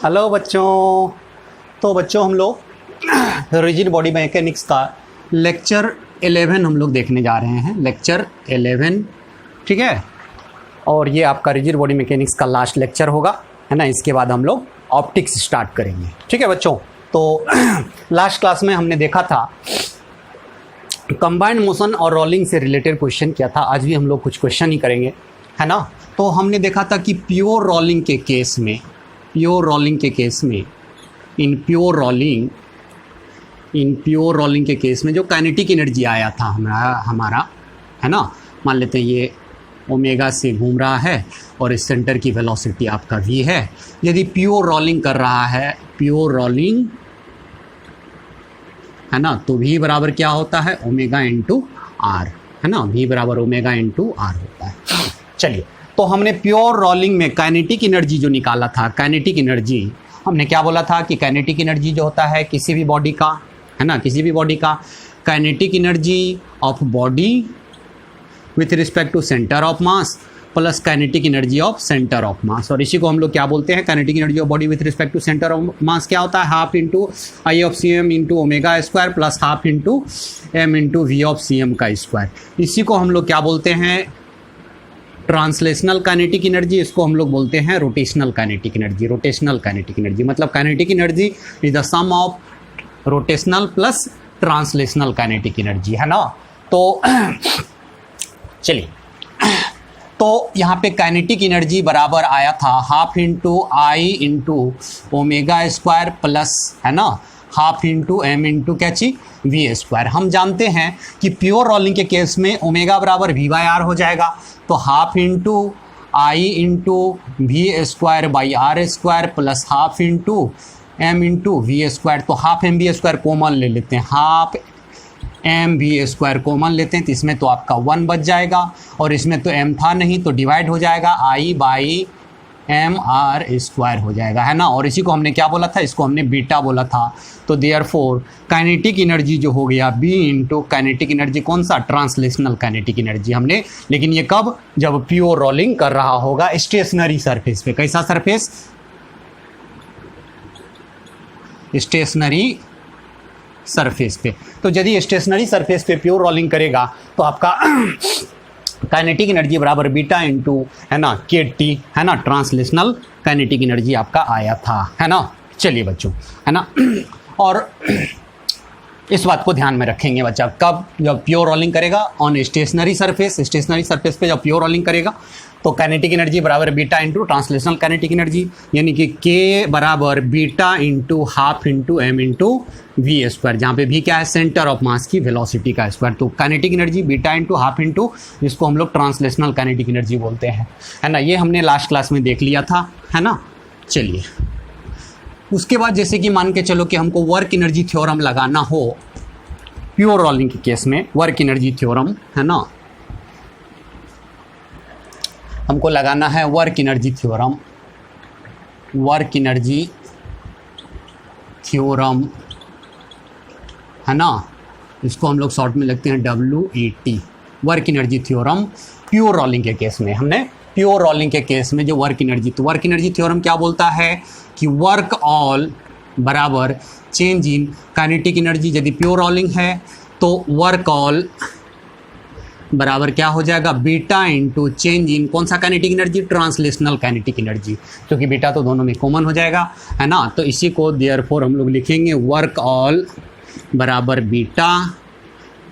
Hello बच्चों। तो बच्चों हम लोग रिजिड बॉडी मैकेनिक्स का लेक्चर 11 हम लोग देखने जा रहे हैं। लेक्चर 11, ठीक है। और ये आपका रिजिड बॉडी मैकेनिक्स का लास्ट लेक्चर होगा, है ना। इसके बाद हम लोग ऑप्टिक्स स्टार्ट करेंगे, ठीक है बच्चों। तो लास्ट क्लास में हमने देखा था कंबाइंड मोशन और रोलिंग से रिलेटेड क्वेश्चन किया था। आज भी हम लोग कुछ क्वेश्चन ही करेंगे, है ना। तो हमने देखा था कि प्योर रोलिंग के केस में, इन प्योर रोलिंग के केस में जो काइनेटिक एनर्जी आया था हमारा, है ना। मान लेते हैं ये ओमेगा से घूम रहा है और इस सेंटर की वेलोसिटी आपका v है। यदि प्योर रोलिंग कर रहा है, प्योर रोलिंग, है ना, तो v बराबर क्या होता है, ओमेगा इंटू आर, है ना। v बराबर ओमेगा इंटू आर होता है। चलिए, तो हमने प्योर रोलिंग में काइनेटिक एनर्जी जो निकाला था, काइनेटिक एनर्जी हमने क्या बोला था कि काइनेटिक एनर्जी जो होता है किसी भी बॉडी का, है ना, किसी भी बॉडी का kinetic energy of body with respect to centre of mass plus kinetic energy of centre of mass. और इसी को हम लोग क्या बोलते हैं, kinetic energy of body with respect to centre of mass क्या होता है, half into I of C M into omega square plus half into M into V of C M का स्क्वायर। इसी को हम लोग क्या बोलते हैं, ट्रांसलेशनल काइनेटिक एनर्जी। इसको हम लोग बोलते हैं rotational kinetic energy. Rotational kinetic energy मतलब kinetic energy is the sum of rotational plus translational kinetic energy, है ना। तो चलिए, तो यहाँ पे काइनेटिक एनर्जी बराबर आया था half into I into omega square plus, है ना, हाफ इंटू एम इंटू क्या चीज, वी स्क्वायर। हम जानते हैं कि प्योर रोलिंग के केस में ओमेगा बराबर वी बाई आर हो जाएगा। तो half into I into V square by R square plus half into M into V square. तो half M V square common ले लेते हैं, half M V square common लेते हैं, तो इसमें तो आपका 1 बच जाएगा और इसमें तो m था नहीं, तो डिवाइड हो जाएगा आई बाई एम आर स्क्वायर हो जाएगा, है ना। और इसी को हमने क्या बोला था, इसको हमने बीटा बोला था। तो देयरफॉर काइनेटिक एनर्जी जो हो गया b इंटू काइनेटिक एनर्जी कौन सा, ट्रांसलेशनल काइनेटिक एनर्जी हमने, लेकिन ये कब, जब प्योर रोलिंग कर रहा होगा स्टेशनरी सरफेस पे। कैसा सरफेस, स्टेशनरी सरफेस पे। तो यदि स्टेशनरी सरफेस पे प्योर रोलिंग करेगा तो आपका काइनेटिक एनर्जी बराबर बीटा इंटू, है ना, के टी, है ना, ट्रांसलेशनल काइनेटिक एनर्जी आपका आया था, है ना। चलिए बच्चों, है ना। और इस बात को ध्यान में रखेंगे बच्चा, कब, जब प्योर रोलिंग करेगा on stationary surface, stationary surface पे जब प्योर रोलिंग करेगा तो काइनेटिक एनर्जी बराबर beta into translational kinetic energy, यानी कि के बराबर beta into half into M into V square, जहाँ पे भी क्या है, सेंटर ऑफ मास की वेलोसिटी का स्क्वायर। तो kinetic energy beta into half into, जिसको हम लोग ट्रांसलेशनल काइनेटिक एनर्जी बोलते हैं, है ना। ये हमने लास्ट क्लास में देख लिया था, है ना। चलिए, उसके बाद जैसे कि मान के चलो कि हमको वर्क एनर्जी थ्योरम लगाना हो प्योर रोलिंग के केस में, वर्क एनर्जी थ्योरम, है ना, हमको लगाना है work energy theorem, work energy theorem, है ना। इसको हम लोग शॉर्ट में लिखते हैं WET, work energy theorem pure rolling के केस में। हमने प्योर रोलिंग के केस में जो वर्क एनर्जी, तो वर्क एनर्जी थ्योरम क्या बोलता है कि वर्क ऑल बराबर चेंज इन काइनेटिक एनर्जी। यदि प्योर रोलिंग है तो वर्क ऑल बराबर क्या हो जाएगा, बीटा इंटू चेंज इन कौन सा kinetic energy, translational kinetic energy, क्योंकि बीटा तो दोनों में कॉमन हो जाएगा, है ना। तो इसी को देयरफॉर हम लोग लिखेंगे वर्क ऑल बराबर beta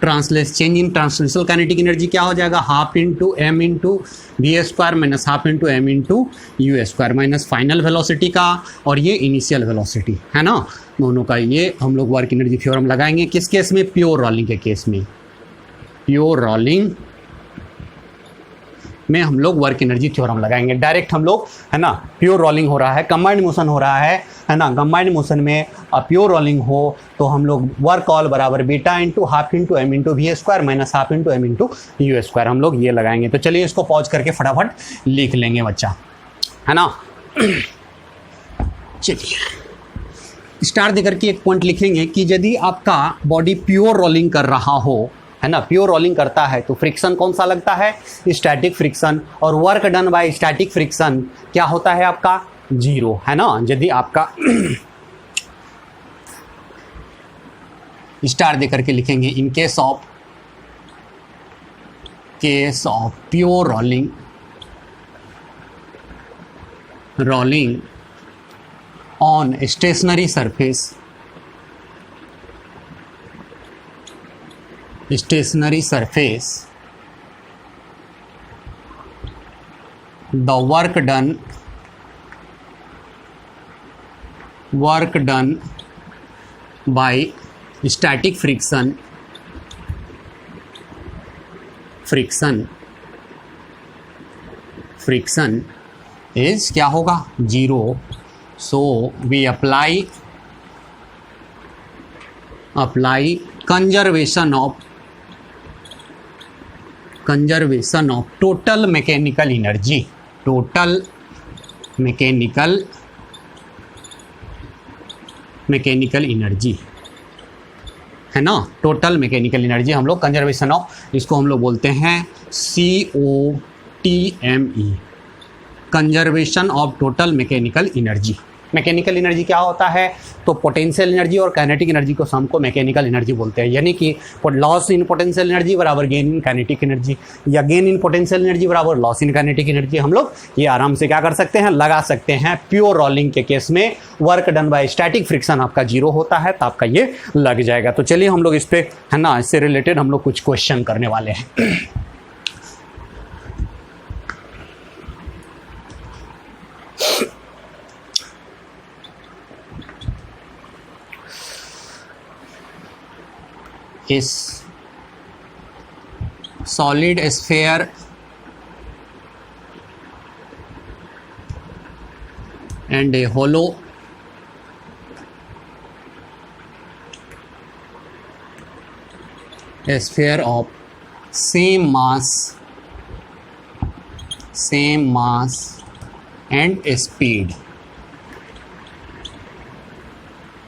change in translational kinetic energy क्या हो जाएगा, half into M into V square minus half into M into U square minus final velocity का और ये इनिशियल वेलोसिटी, है ना, दोनों का। ये हम लोग वर्क एनर्जी थ्योरम लगाएंगे किस केस में, प्योर रोलिंग के केस में। प्योर रोलिंग में हम लोग वर्क एनर्जी थ्योरम लगाएंगे डायरेक्ट हम लोग, है ना। प्योर रोलिंग हो रहा है, कंबाइंड मोशन हो रहा है ना। कंबाइंड मोशन में प्योर रोलिंग हो तो हम लोग वर्क ऑल बराबर beta into half into M into V square minus half into M into U square हम लोग ये लगाएंगे। तो चलिए इसको पॉज करके फटाफट लिख लेंगे बच्चा, है ना। चलिए स्टार देकर के एक पॉइंट लिखेंगे कि यदि आपका बॉडी प्योर रोलिंग कर रहा हो, है ना, प्योर रोलिंग करता है तो फ्रिक्शन कौन सा लगता है, स्टैटिक फ्रिक्शन। और work done by static friction क्या होता है आपका, जीरो, है ना। यदि आपका स्टार दे करके लिखेंगे in case of pure rolling on stationary surface, the work done by static friction is क्या होगा, zero. So we apply conservation of total mechanical energy, है ना। टोटल मैकेनिकल एनर्जी हम लोग कंजर्वेशन ऑफ, इसको हम लोग बोलते हैं COTME, conservation of total mechanical energy. Mechanical energy क्या होता है, तो पोटेंशियल एनर्जी और काइनेटिक एनर्जी को सम को मैकेनिकल एनर्जी बोलते हैं। यानी कि लॉस इन पोटेंशियल एनर्जी बराबर गेन इन काइनेटिक एनर्जी, या गेन इन पोटेंशियल एनर्जी बराबर लॉस इन काइनेटिक एनर्जी। हम लोग ये आराम से क्या कर सकते हैं, लगा सकते हैं। प्योर रोलिंग के केस में work done by static friction आपका जीरो होता है, तो आपका ये लग जाएगा। तो चलिए हम लोग इस पर, है ना, इससे रिलेटेड हम लोग कुछ क्वेश्चन करने वाले हैं। इस solid sphere and a hollow sphere of same mass and speed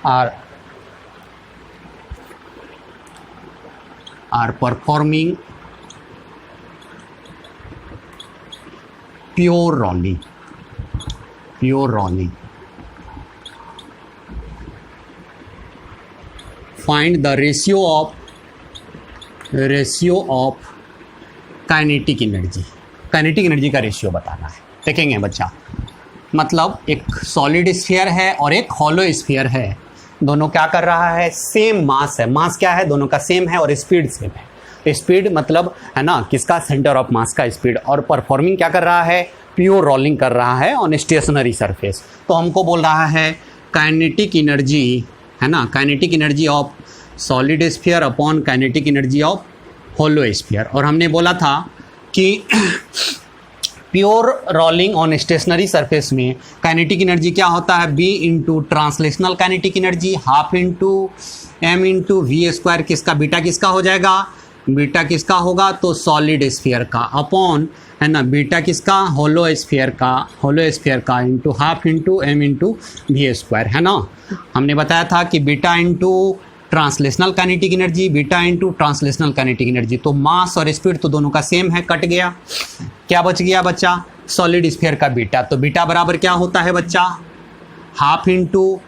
are performing pure rolling. Find the ratio of kinetic energy. Kinetic energy का रेशियो बताना है। देखेंगे बच्चा, मतलब एक सॉलिड स्फीयर है और एक हॉलो स्फीयर है, दोनों क्या कर रहा है, सेम मास है। मास क्या है, दोनों का सेम है, और स्पीड सेम है। स्पीड मतलब, है ना, किसका, सेंटर ऑफ मास का स्पीड। और परफॉर्मिंग क्या कर रहा है, प्योर रोलिंग कर रहा है ऑन स्टेशनरी सरफेस। तो हमको बोल रहा है काइनेटिक एनर्जी, है ना, kinetic energy of solid sphere upon kinetic energy of hollow sphere. और हमने बोला था कि pure rolling on stationary surface में काइनेटिक एनर्जी क्या होता है, B into translational kinetic energy, half into M into V²। किसका, बीटा किसका हो जाएगा, बीटा किसका होगा, तो सॉलिड स्फीयर का, अपॉन, है ना, बीटा किसका, होलो स्फीयर का into half into M into V², है ना। हमने बताया था कि beta into translational kinetic energy, beta into translational kinetic energy. तो मास और स्पीड तो दोनों का सेम है, कट गया। क्या बच गया बच्चा, सॉलिड स्फीयर का बीटा। तो बीटा बराबर क्या होता है बच्चा, half into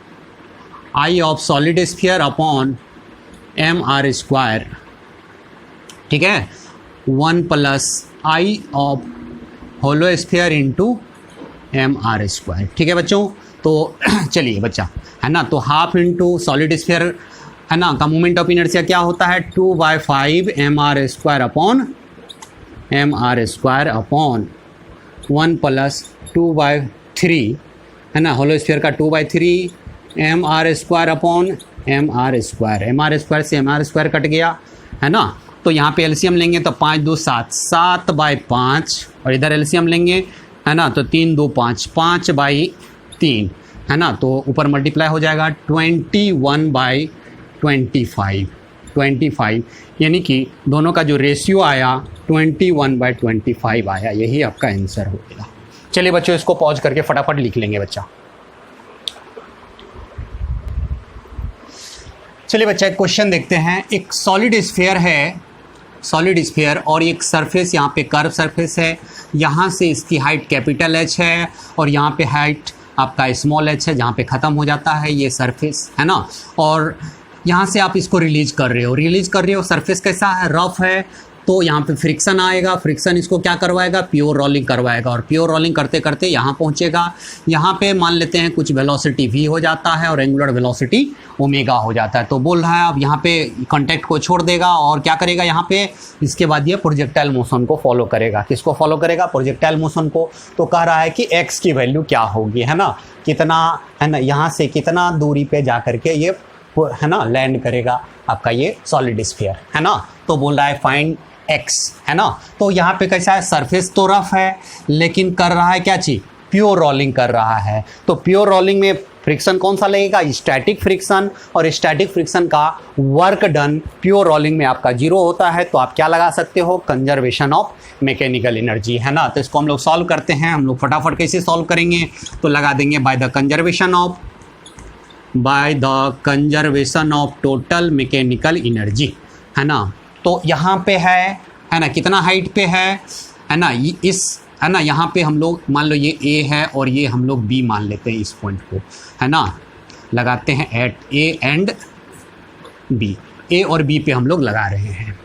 I of solid sphere upon MR², ठीक है, 1 plus I of hollow sphere into MR², ठीक है बच्चों। तो चलिए बच्चा, है ना, तो हाफ इंटू सॉलिड स्फीयर, है ना, का मोमेंट ऑफ इनर्शिया क्या होता है, 2/5 MR² अपॉन 1 प्लस 2/3, है ना, होलो स्फीयर का 2/3 MR² अपॉन MR² से MR² कट गया, है ना। तो यहाँ पे एलसीएम लेंगे तो 5 2 7, 7/5, और इधर एलसीएम लेंगे, है ना, तो 3 2 5, 5/3, है ना। तो ऊपर मल्टीप्लाई हो जाएगा 21/25, यानी कि दोनों का जो रेशियो आया 21/25 आया। यही आपका आंसर हो गया। चलिए बच्चों, इसको पॉज करके फटाफट लिख लेंगे बच्चा। चलिए बच्चा, एक क्वेश्चन देखते हैं। एक सॉलिड स्फीयर है, और एक सरफेस, यहाँ पे कर्व सरफेस है। यहाँ से इसकी हाइट कैपिटल H है और यहाँ पे हाइट आपका स्मॉल एच है जहाँ पे ख़त्म हो जाता है ये सरफेस, है ना। और यहाँ से आप इसको रिलीज कर रहे हो, सरफेस कैसा है, रफ है, तो यहाँ पे फ्रिक्शन आएगा, फ्रिक्शन इसको क्या करवाएगा, प्योर रोलिंग करवाएगा, और प्योर रोलिंग करते करते यहाँ पहुँचेगा। यहाँ पे मान लेते हैं कुछ वेलोसिटी v हो जाता है और एंगुलर वेलोसिटी ओमेगा हो जाता है। तो बोल रहा है अब यहाँ पे कॉन्टैक्ट को छोड़ देगा और क्या करेगा यहाँ पे, इसके बाद ये प्रोजेक्टाइल मोशन को फॉलो करेगा। किसको फॉलो करेगा, प्रोजेक्टाइल मोशन को। तो कह रहा है कि x की वैल्यू क्या होगी, है ना, कितना, है ना, यहाँ से कितना दूरी पे जा करके ये, है ना, लैंड करेगा आपका ये सॉलिड स्फीयर, है ना। तो बोल रहा है फाइंड x, है ना। तो यहाँ पे कैसा है, सरफेस तो रफ है लेकिन कर रहा है क्या चीज़, प्योर रोलिंग कर रहा है। तो प्योर रोलिंग में फ्रिक्शन कौन सा लगेगा, स्टैटिक फ्रिक्शन, और स्टैटिक फ्रिक्शन का वर्क डन प्योर रोलिंग में आपका 0 होता है। तो आप क्या लगा सकते हो, कंजर्वेशन ऑफ मैकेनिकल एनर्जी, है ना। तो इसको हम लोग सॉल्व करते हैं। हम लोग फटाफट कैसे सॉल्व करेंगे, तो लगा देंगे bye the conservation of total mechanical energy, है ना। तो यहाँ पे है ना, कितना हाइट पे है ना, इस, है ना, यहाँ पे हम लोग मान लो ये A है और ये हम लोग B मान लेते हैं, इस पॉइंट को, है ना, लगाते हैं at A and B, A और B पे हम लोग लगा रहे हैं।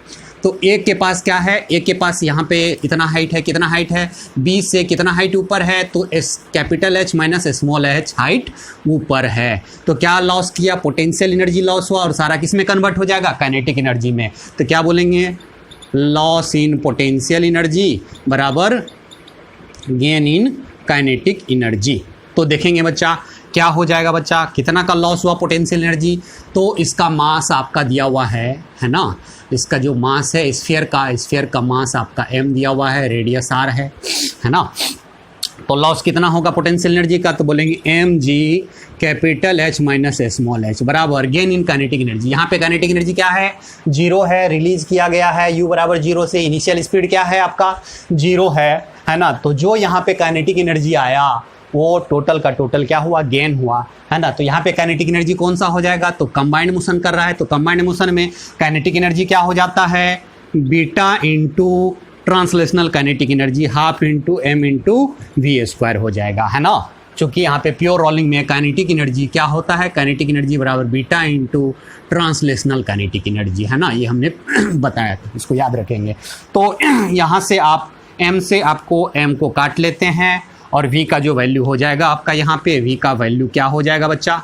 तो A के पास क्या है, A के पास यहाँ पे इतना हाइट है, कितना हाइट है, B से कितना हाइट ऊपर है, तो capital H minus small h height ऊपर है। तो क्या लॉस किया, पोटेंशियल एनर्जी लॉस हुआ और सारा किस में कन्वर्ट हो जाएगा, काइनेटिक एनर्जी में। तो क्या बोलेंगे, लॉस इन पोटेंशियल एनर्जी बराबर गेन इन काइनेटिक एनर्जी। तो देखेंगे बच्चा क्या हो जाएगा, बच्चा कितना का लॉस हुआ पोटेंशियल एनर्जी, तो इसका मास आपका दिया हुआ है ना, इसका जो मास है स्फीयर का मास आपका m दिया हुआ है, रेडियस r है ना। तो लॉस कितना होगा पोटेंशियल एनर्जी का, तो बोलेंगे mg capital H minus small h बराबर गेन इन काइनेटिक एनर्जी। यहाँ पे काइनेटिक एनर्जी क्या है, 0 है, रिलीज किया गया है u बराबर 0 से, इनिशियल स्पीड क्या है आपका 0 है ना। तो जो यहाँ पे काइनेटिक एनर्जी आया वो टोटल का टोटल क्या हुआ, गेन हुआ, है ना। तो यहाँ पे काइनेटिक एनर्जी कौन सा हो जाएगा, तो कंबाइंड मोशन कर रहा है, तो कंबाइंड मोशन में काइनेटिक एनर्जी क्या हो जाता है, beta into translational kinetic energy half into m into V square हो जाएगा, है ना। चूँकि यहाँ पे प्योर रोलिंग में काइनेटिक एनर्जी क्या होता है, काइनेटिक एनर्जी बराबर beta into translational kinetic energy, है ना, ये हमने बताया था, इसको याद रखेंगे। तो यहाँ से आप m से आपको m को काट लेते हैं और v का जो वैल्यू हो जाएगा आपका, यहाँ पे v का वैल्यू क्या हो जाएगा बच्चा,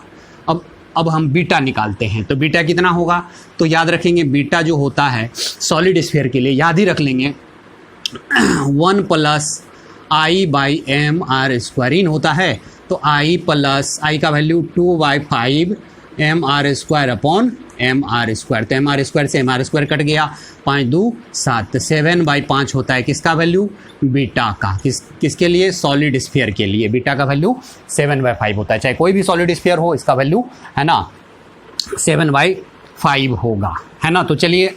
अब हम बीटा निकालते हैं। तो बीटा कितना होगा, तो याद रखेंगे बीटा जो होता है सॉलिड स्फीयर के लिए याद ही रख लेंगे 1 plus I by M R square इन होता है। तो आई प्लस आई का value 2/5 M R square upon M R square. तो एम आर स्क्वायर से एम आर स्क्वायर कट गया, 5 2 7, 7/5 होता है किसका वैल्यू, बीटा का। किसके लिए, सॉलिड स्फीयर के लिए बीटा का वैल्यू 7/5 होता है। चाहे कोई भी सॉलिड स्फीयर हो इसका वैल्यू, है ना, 7/5 होगा, है ना। तो चलिए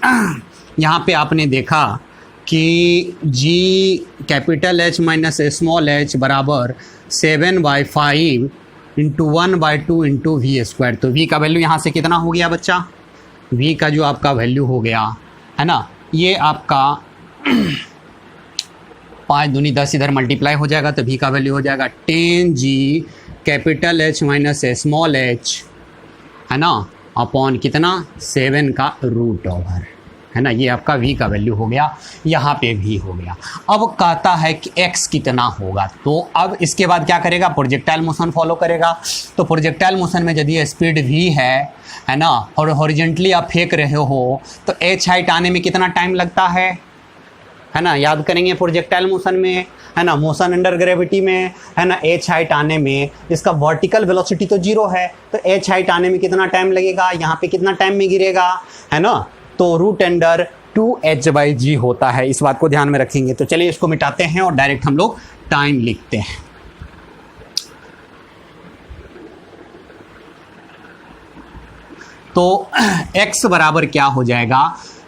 यहाँ पे आपने देखा कि G capital H minus small h बराबर 7/5 इंटू 1/2 इंटू वी स्क्वायर। तो v का वैल्यू यहाँ से कितना हो गया बच्चा, v का जो आपका वैल्यू हो गया, है ना, ये आपका 5 दूनी 10 इधर मल्टीप्लाई हो जाएगा, तो v का वैल्यू हो जाएगा 10G capital H minus small h, है ना, अपॉन कितना 7 का रूट ओवर, है ना। ये आपका v का वैल्यू हो गया, यहाँ पे v हो गया। अब कहता है कि x कितना होगा, तो अब इसके बाद क्या करेगा, प्रोजेक्टाइल मोशन फॉलो करेगा। तो प्रोजेक्टाइल मोशन में यदि स्पीड v है ना, और हॉरिजॉन्टली आप फेंक रहे हो तो h हाइट आने में कितना टाइम लगता है ना, याद करेंगे प्रोजेक्टाइल मोशन में, है ना, मोशन अंडर ग्रेविटी में, है ना, h हाइट आने में इसका वर्टिकल वेलोसिटी तो 0 है, तो h हाइट आने में कितना टाइम लगेगा, यहाँ पे कितना टाइम में गिरेगा, है ना। तो रूट अंडर 2h/g होता है, इस बात को ध्यान में रखेंगे। तो चलिए इसको मिटाते हैं और डायरेक्ट हम लोग टाइम लिखते हैं। तो x बराबर क्या हो जाएगा,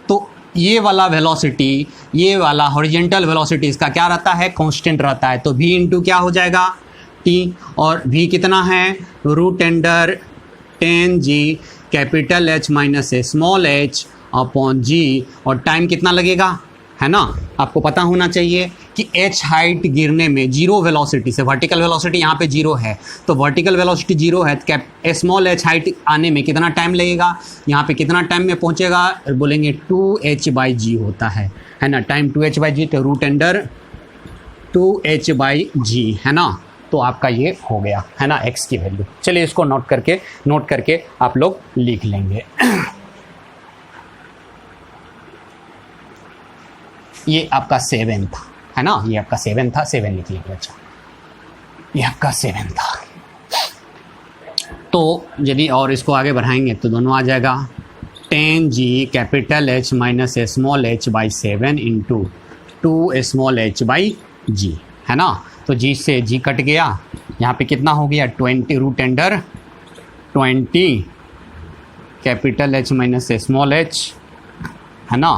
तो ये वाला वेलोसिटी, ये वाला हॉरिजॉन्टल वेलोसिटी इसका क्या रहता है, कांस्टेंट रहता है। तो v इंटू क्या हो जाएगा t, और v कितना है root under 10G capital H minus small h upon g, और टाइम कितना लगेगा, है ना। आपको पता होना चाहिए कि h हाइट गिरने में जीरो वेलोसिटी से, वर्टिकल वेलोसिटी यहाँ पे जीरो है, तो वर्टिकल वेलोसिटी जीरो है, तो स्मॉल h हाइट आने में कितना टाइम लगेगा, यहाँ पे कितना टाइम में पहुँचेगा, बोलेंगे 2h/g होता है ना। टाइम 2h/g, तो रूट अंडर 2h/g, है ना। तो आपका ये हो गया, है ना, x की वैल्यू। चलिए इसको नोट करके आप लोग लिख लेंगे। ये आपका 7 था, है ना, ये आपका 7 था, 7 लिख लेंगे। अच्छा, ये आपका 7 था। तो यदि और इसको आगे बढ़ाएंगे तो दोनों आ जाएगा 10g capital H minus small h/7 into 2 small h/g, है ना। तो g से g कट गया, यहाँ पे कितना हो गया 20 root under 20 capital H minus small h, है ना,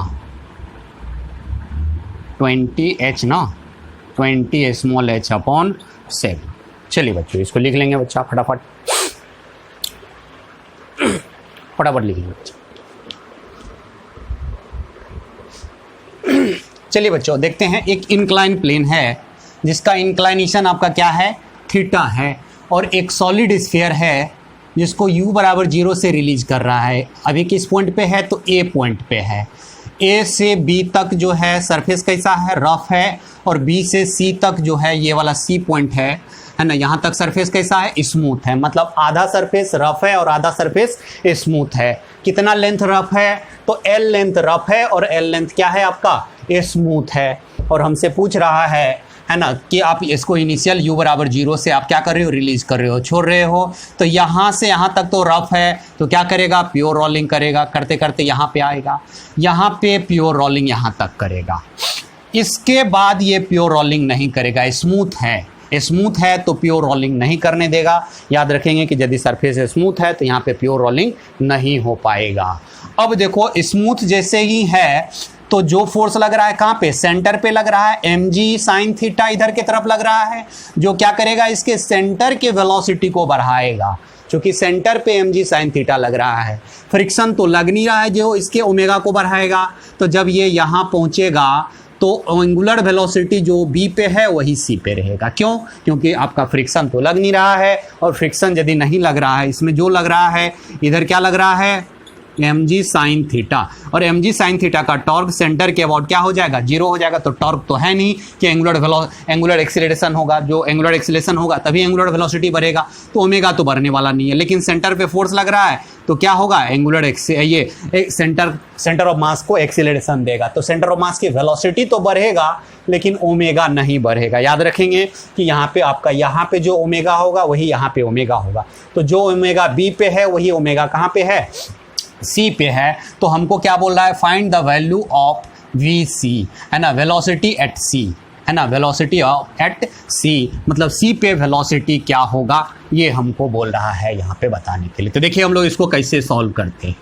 20h ना, 20 स्मॉल h अपॉन 7। चलिए बच्चों इसको लिख लेंगे बच्चा, फटाफट लिख लेंगे बच्चा। चलिए बच्चों देखते हैं, एक इंक्लाइन प्लेन है जिसका इंक्लाइनेशन आपका क्या है, थीटा है, और एक सॉलिड स्फीयर है जिसको u बराबर 0 से रिलीज कर रहा है। अभी किस पॉइंट पे है, तो a पॉइंट पे है। a से b तक जो है सरफेस कैसा है, रफ है, और b से c तक जो है ये वाला c पॉइंट है ना, यहाँ तक सरफेस कैसा है, स्मूथ है। मतलब आधा सरफेस रफ है और आधा सरफेस स्मूथ है। कितना लेंथ रफ है, तो l लेंथ रफ है और l लेंथ क्या है आपका, स्मूथ है। और हमसे पूछ रहा है ना, कि आप इसको इनिशियल u बराबर 0 से आप क्या कर रहे हो, रिलीज कर रहे हो, छोड़ रहे हो। तो यहाँ से यहाँ तक तो रफ है, तो क्या करेगा, प्योर रोलिंग करेगा, करते करते यहाँ पे आएगा, यहाँ पे प्योर रोलिंग यहाँ तक करेगा। इसके बाद ये प्योर रोलिंग नहीं करेगा, स्मूथ है तो प्योर रोलिंग नहीं करने देगा। याद रखेंगे कि यदि सरफेस स्मूथ है तो यहाँ पे प्योर रोलिंग नहीं हो पाएगा। अब देखो स्मूथ जैसे ही है तो जो फोर्स लग रहा है कहाँ पे, सेंटर पे लग रहा है, mg साइन थीटा इधर की तरफ लग रहा है, जो क्या करेगा, इसके सेंटर के वेलोसिटी को बढ़ाएगा। क्योंकि सेंटर पे mg साइन थीटा लग रहा है, फ्रिक्शन तो लग नहीं रहा है जो इसके ओमेगा को बढ़ाएगा। तो जब ये यहाँ पहुँचेगा तो एंगुलर वेलोसिटी जो b पे है वही c पे रहेगा। क्यों, क्योंकि आपका फ्रिक्शन तो लग नहीं रहा है, और फ्रिक्शन यदि नहीं लग रहा है, इसमें जो लग रहा है इधर क्या लग रहा है, mg साइन थीटा, और mg साइन थीटा का टॉर्क सेंटर के अबाउट क्या हो जाएगा, 0 हो जाएगा। तो टॉर्क तो है नहीं कि एंगुलर एक्सीलरेशन होगा, जो एंगुलर एक्सीलरेशन होगा तभी एंगुलर वेलोसिटी बढ़ेगा, तो ओमेगा तो बढ़ने वाला नहीं है। लेकिन सेंटर पे फोर्स लग रहा है तो क्या होगा, एंगुलर ये सेंटर ऑफ मास को एक्सीलरेशन देगा, तो सेंटर ऑफ मास की वेलोसिटी तो बढ़ेगा लेकिन ओमेगा नहीं बढ़ेगा। याद रखेंगे कि यहाँ पे आपका यहाँ पे जो ओमेगा होगा वही यहाँ पे ओमेगा होगा। तो जो ओमेगा बी पे है वही ओमेगा कहाँ पे है, सी पे है। तो हमको क्या बोल रहा है, find the value of V C, है ना, वेलोसिटी एट सी, है ना, वेलोसिटी ऑफ एट सी, मतलब सी पे वेलोसिटी क्या होगा, ये हमको बोल रहा है यहाँ पे बताने के लिए। तो देखिए हम लोग इसको कैसे सॉल्व करते हैं।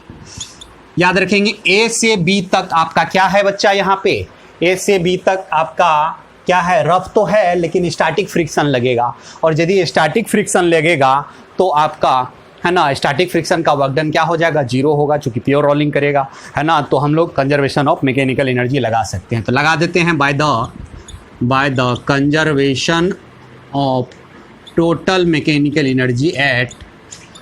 याद रखेंगे ए से बी तक आपका क्या है बच्चा, यहाँ पे ए से बी तक आपका क्या है, रफ तो है लेकिन स्टैटिक फ्रिक्शन लगेगा, और यदि स्टैटिक फ्रिक्शन लगेगा तो आपका, है ना, स्टैटिक फ्रिक्शन का वर्क डन क्या हो जाएगा, 0 होगा, चूंकि प्योर रोलिंग करेगा, है ना। तो हम लोग कंजर्वेशन ऑफ मैकेनिकल एनर्जी लगा सकते हैं। तो लगा देते हैं by the conservation of total mechanical energy at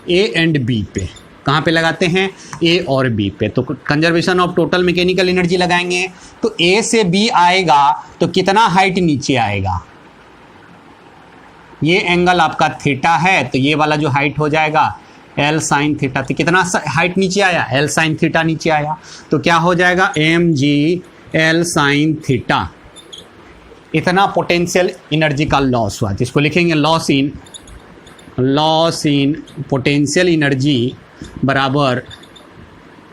A and B पे। कहाँ पे लगाते हैं, ए और बी पे। तो conservation of total mechanical energy लगाएंगे तो ए से बी आएगा तो कितना हाइट नीचे आएगा, ये एंगल आपका थीटा है, तो ये वाला जो हाइट हो जाएगा एल साइन थीटा। तो कितना हाइट नीचे आया, एल साइन थीटा नीचे आया, तो क्या हो जाएगा M G L sine theta. इतना पोटेंशियल एनर्जी का लॉस हुआ, जिसको लिखेंगे लॉस इन पोटेंशियल एनर्जी बराबर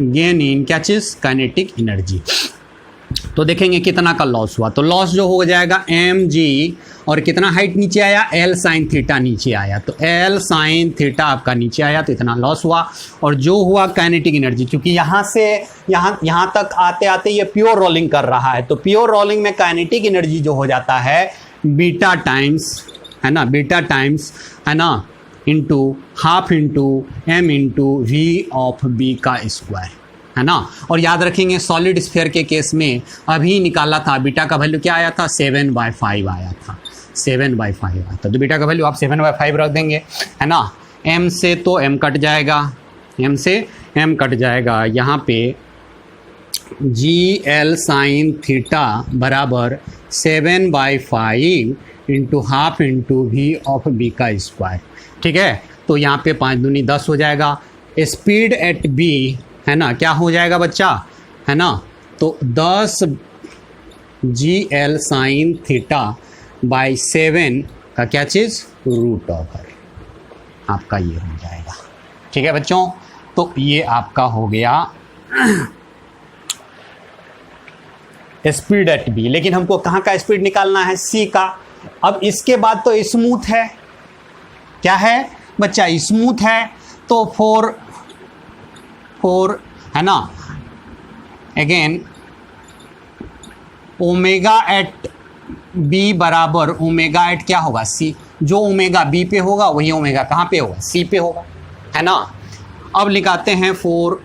गेन इन क्या चीज़, काइनेटिक एनर्जी। तो देखेंगे कितना का लॉस हुआ, तो लॉस जो हो जाएगा एम जी, और कितना हाइट नीचे आया, एल साइन थीटा नीचे आया, तो एल साइन थीटा आपका नीचे आया, तो इतना लॉस हुआ। और जो हुआ काइनेटिक एनर्जी, क्योंकि यहाँ से यहाँ तक आते आते ये प्योर रोलिंग कर रहा है, तो प्योर रोलिंग में काइनेटिक एनर्जी जो हो जाता है बीटा टाइम्स, है ना, बीटा टाइम्स, है ना, into half into M into V of B का स्क्वायर। है ना। और याद रखेंगे सॉलिड स्फीयर के केस में अभी निकाला था, बीटा का वैल्यू क्या आया था, 7/5 आया था, 7/5 आया था। तो बीटा का वैल्यू आप 7/5 रख देंगे, है ना। m से तो m कट जाएगा, m से m कट जाएगा, यहाँ पे GL साइन थीटा बराबर 7/5 into half into v of b का स्क्वायर, ठीक है। तो यहाँ पे 5 दूनी 10 हो जाएगा। स्पीड एट b, है ना, क्या हो जाएगा बच्चा, है ना, तो 10 GL साइन थीटा बाई 7 का क्या चीज़, रूट ओवर, आपका ये हो जाएगा, ठीक है बच्चों। तो ये आपका हो गया स्पीड एट बी। लेकिन हमको कहाँ का स्पीड निकालना है, सी का। अब इसके बाद तो स्मूथ है, क्या है बच्चा, स्मूथ है। तो फोर है ना, अगेन ओमेगा एट बी बराबर ओमेगा एट क्या होगा, सी। जो ओमेगा बी पे होगा वही ओमेगा कहाँ पे होगा, सी पे होगा, है ना। अब लिखाते हैं फॉर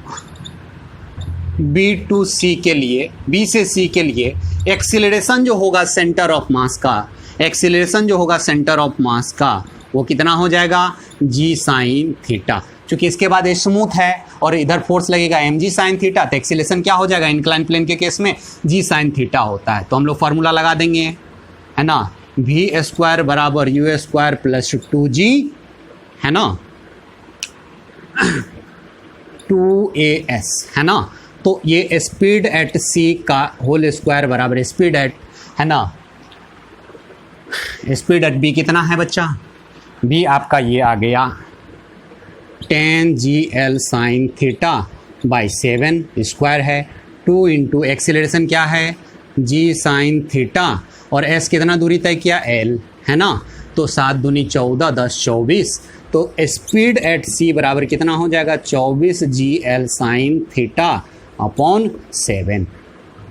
बी टू सी के लिए, बी से सी के लिए एक्सीलरेशन जो होगा सेंटर ऑफ मास का, एक्सीलरेशन जो होगा सेंटर ऑफ मास का, वो कितना हो जाएगा, जी साइन थीटा। चूंकि इसके बाद स्मूथ है और इधर फोर्स लगेगा एम जी साइन थीटा, तो एक्सीलरेशन क्या हो जाएगा, इंक्लाइन प्लेन के केस में जी साइन थीटा होता है। तो हम लोग फार्मूला लगा देंगे, है ना, वी स्क्वायर बराबर यू स्क्वायर प्लस 2g, है ना, 2as, है ना। तो ये स्पीड एट सी का होल स्क्वायर बराबर स्पीड एट, है ना, स्पीड एट बी कितना है बच्चा, बी आपका ये आ गया 10 GL sine theta by 7 square है, 2 इंटू एक्सीलरेशन क्या है, जी साइन थीटा, और एस कितना दूरी तय किया, एल, है ना। तो 7 दूनी 14, 10 24। तो स्पीड एट सी बराबर कितना हो जाएगा, 24 GL साइन थीटा अपॉन 7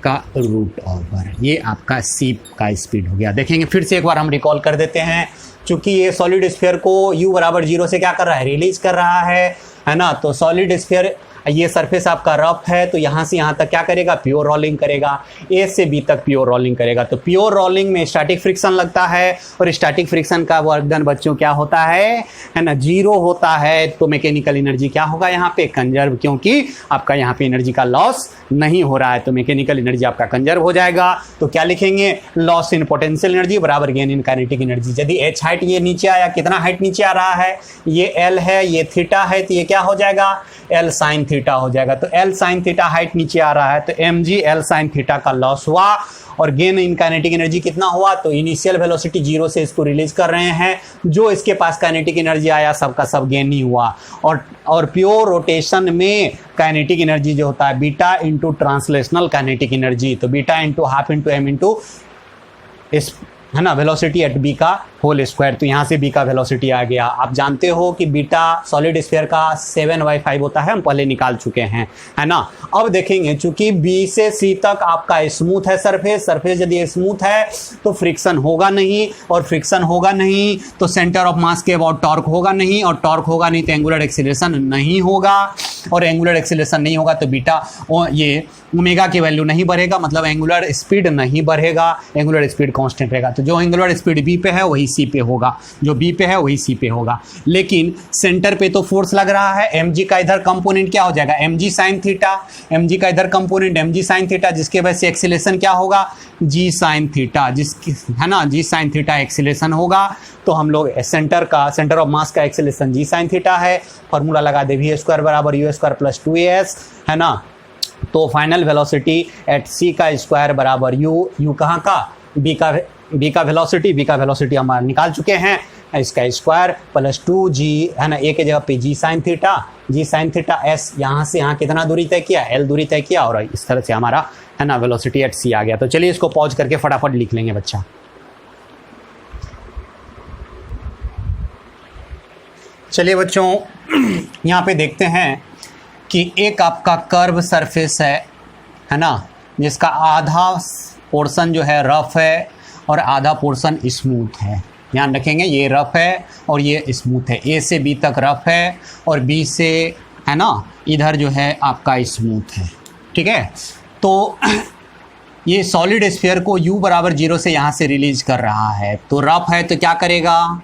का रूट ओवर। ये आपका सी का स्पीड हो गया। देखेंगे फिर से एक बार हम रिकॉल कर देते हैं। चूंकि ये सॉलिड स्फीयर को u बराबर 0 से क्या कर रहा है, रिलीज कर रहा है ना। तो सॉलिड स्फीयर ये सरफेस आपका रफ है, तो यहाँ से यहाँ तक क्या करेगा, प्योर रोलिंग करेगा, ए से बी तक प्योर रोलिंग करेगा। तो प्योर रोलिंग में स्टैटिक फ्रिक्शन लगता है, और स्टैटिक फ्रिक्शन का वर्क डन बच्चों क्या होता है ना, 0 होता है। तो मैकेनिकल एनर्जी क्या होगा यहाँ पे, कंजर्व, क्योंकि आपका यहाँ पे एनर्जी का लॉस नहीं हो रहा है, तो मैकेनिकल एनर्जी आपका कंजर्व हो जाएगा। तो क्या लिखेंगे, लॉस इन पोटेंशियल एनर्जी बराबर गेन इन काइनेटिक एनर्जी। यदि एच हाइट ये नीचे आया, कितना हाइट नीचे आ रहा है, ये एल है, ये थीटा है, तो ये क्या हो जाएगा, एल साइन थीटा हो जाएगा। तो एल साइन थीटा हाइट नीचे आ रहा है, तो M G L sine theta का लॉस हुआ, और गेन इन काइनेटिक एनर्जी कितना हुआ, तो इनिशियल वेलोसिटी 0 से इसको रिलीज कर रहे हैं, जो इसके पास काइनेटिक एनर्जी आया सबका सब गेन ही हुआ। और प्योर रोटेशन में काइनेटिक एनर्जी जो होता है beta into translational kinetic energy, तो beta into half into M into इस, है ना, वेलोसिटी एट बी का होल स्क्वायर। तो यहाँ से बी का वेलोसिटी आ गया। आप जानते हो कि बीटा सॉलिड स्फीयर का 7/5 होता है, हम पहले निकाल चुके हैं, है ना। अब देखेंगे, चूंकि बी से सी तक आपका स्मूथ है सरफेस, सरफेस यदि स्मूथ है तो फ्रिक्शन होगा नहीं, और फ्रिक्शन होगा नहीं तो सेंटर ऑफ मास के अबाउट टॉर्क होगा नहीं, और टॉर्क होगा नहीं तो एंगुलर एक्सीलरेशन नहीं होगा, और एंगुलर एक्सीलरेशन नहीं होगा तो बीटा ये ओमेगा की वैल्यू नहीं बढ़ेगा, मतलब एंगुलर स्पीड नहीं बढ़ेगा, एंगुलर स्पीड कांस्टेंट रहेगा। तो जो एंगुलर स्पीड बी पे है वही सी पे होगा, जो बी पे है वही सी पे होगा। लेकिन सेंटर पे तो फोर्स लग रहा है, एम जी का इधर कंपोनेंट क्या हो जाएगा, M G sine theta, M G का इधर component M G sine theta, जिसके वजह से एक्सीलरेशन क्या होगा, जी साइन थीटा, जिसकी, है ना, जी साइन थीटा एक्सीलरेशन होगा। तो हम लोग सेंटर ऑफ मास का एक्सीलरेशन जी साइन थीटा है, फार्मूला लगा दे वी स्क्वायर बराबर यू स्क्वायर प्लस 2as, है ना। तो फाइनल वेलोसिटी एट सी का स्क्वायर बराबर यू कहाँ का, बी का वेलोसिटी हम निकाल चुके हैं, इसका स्क्वायर प्लस 2g, है ना, ए के जगह पे जी साइन थीटा एस, यहाँ से यहाँ कितना दूरी तय किया, एल दूरी तय किया, और इस तरह से हमारा, है ना, वेलोसिटी एट सी आ गया। तो चलिए इसको पॉज करके फटाफट लिख लेंगे बच्चा। चलिए बच्चों, यहाँ पे देखते हैं कि एक आपका कर्व सरफेस है ना, जिसका आधा पोर्शन जो है रफ है और आधा पोर्शन स्मूथ है। ध्यान रखेंगे, ये रफ है और ये स्मूथ है। ए से बी तक रफ है और बी से, है ना, इधर जो है आपका स्मूथ है, ठीक है। तो ये सॉलिड स्फीयर को u बराबर 0 से यहाँ से रिलीज कर रहा है, तो रफ है तो क्या करेगा,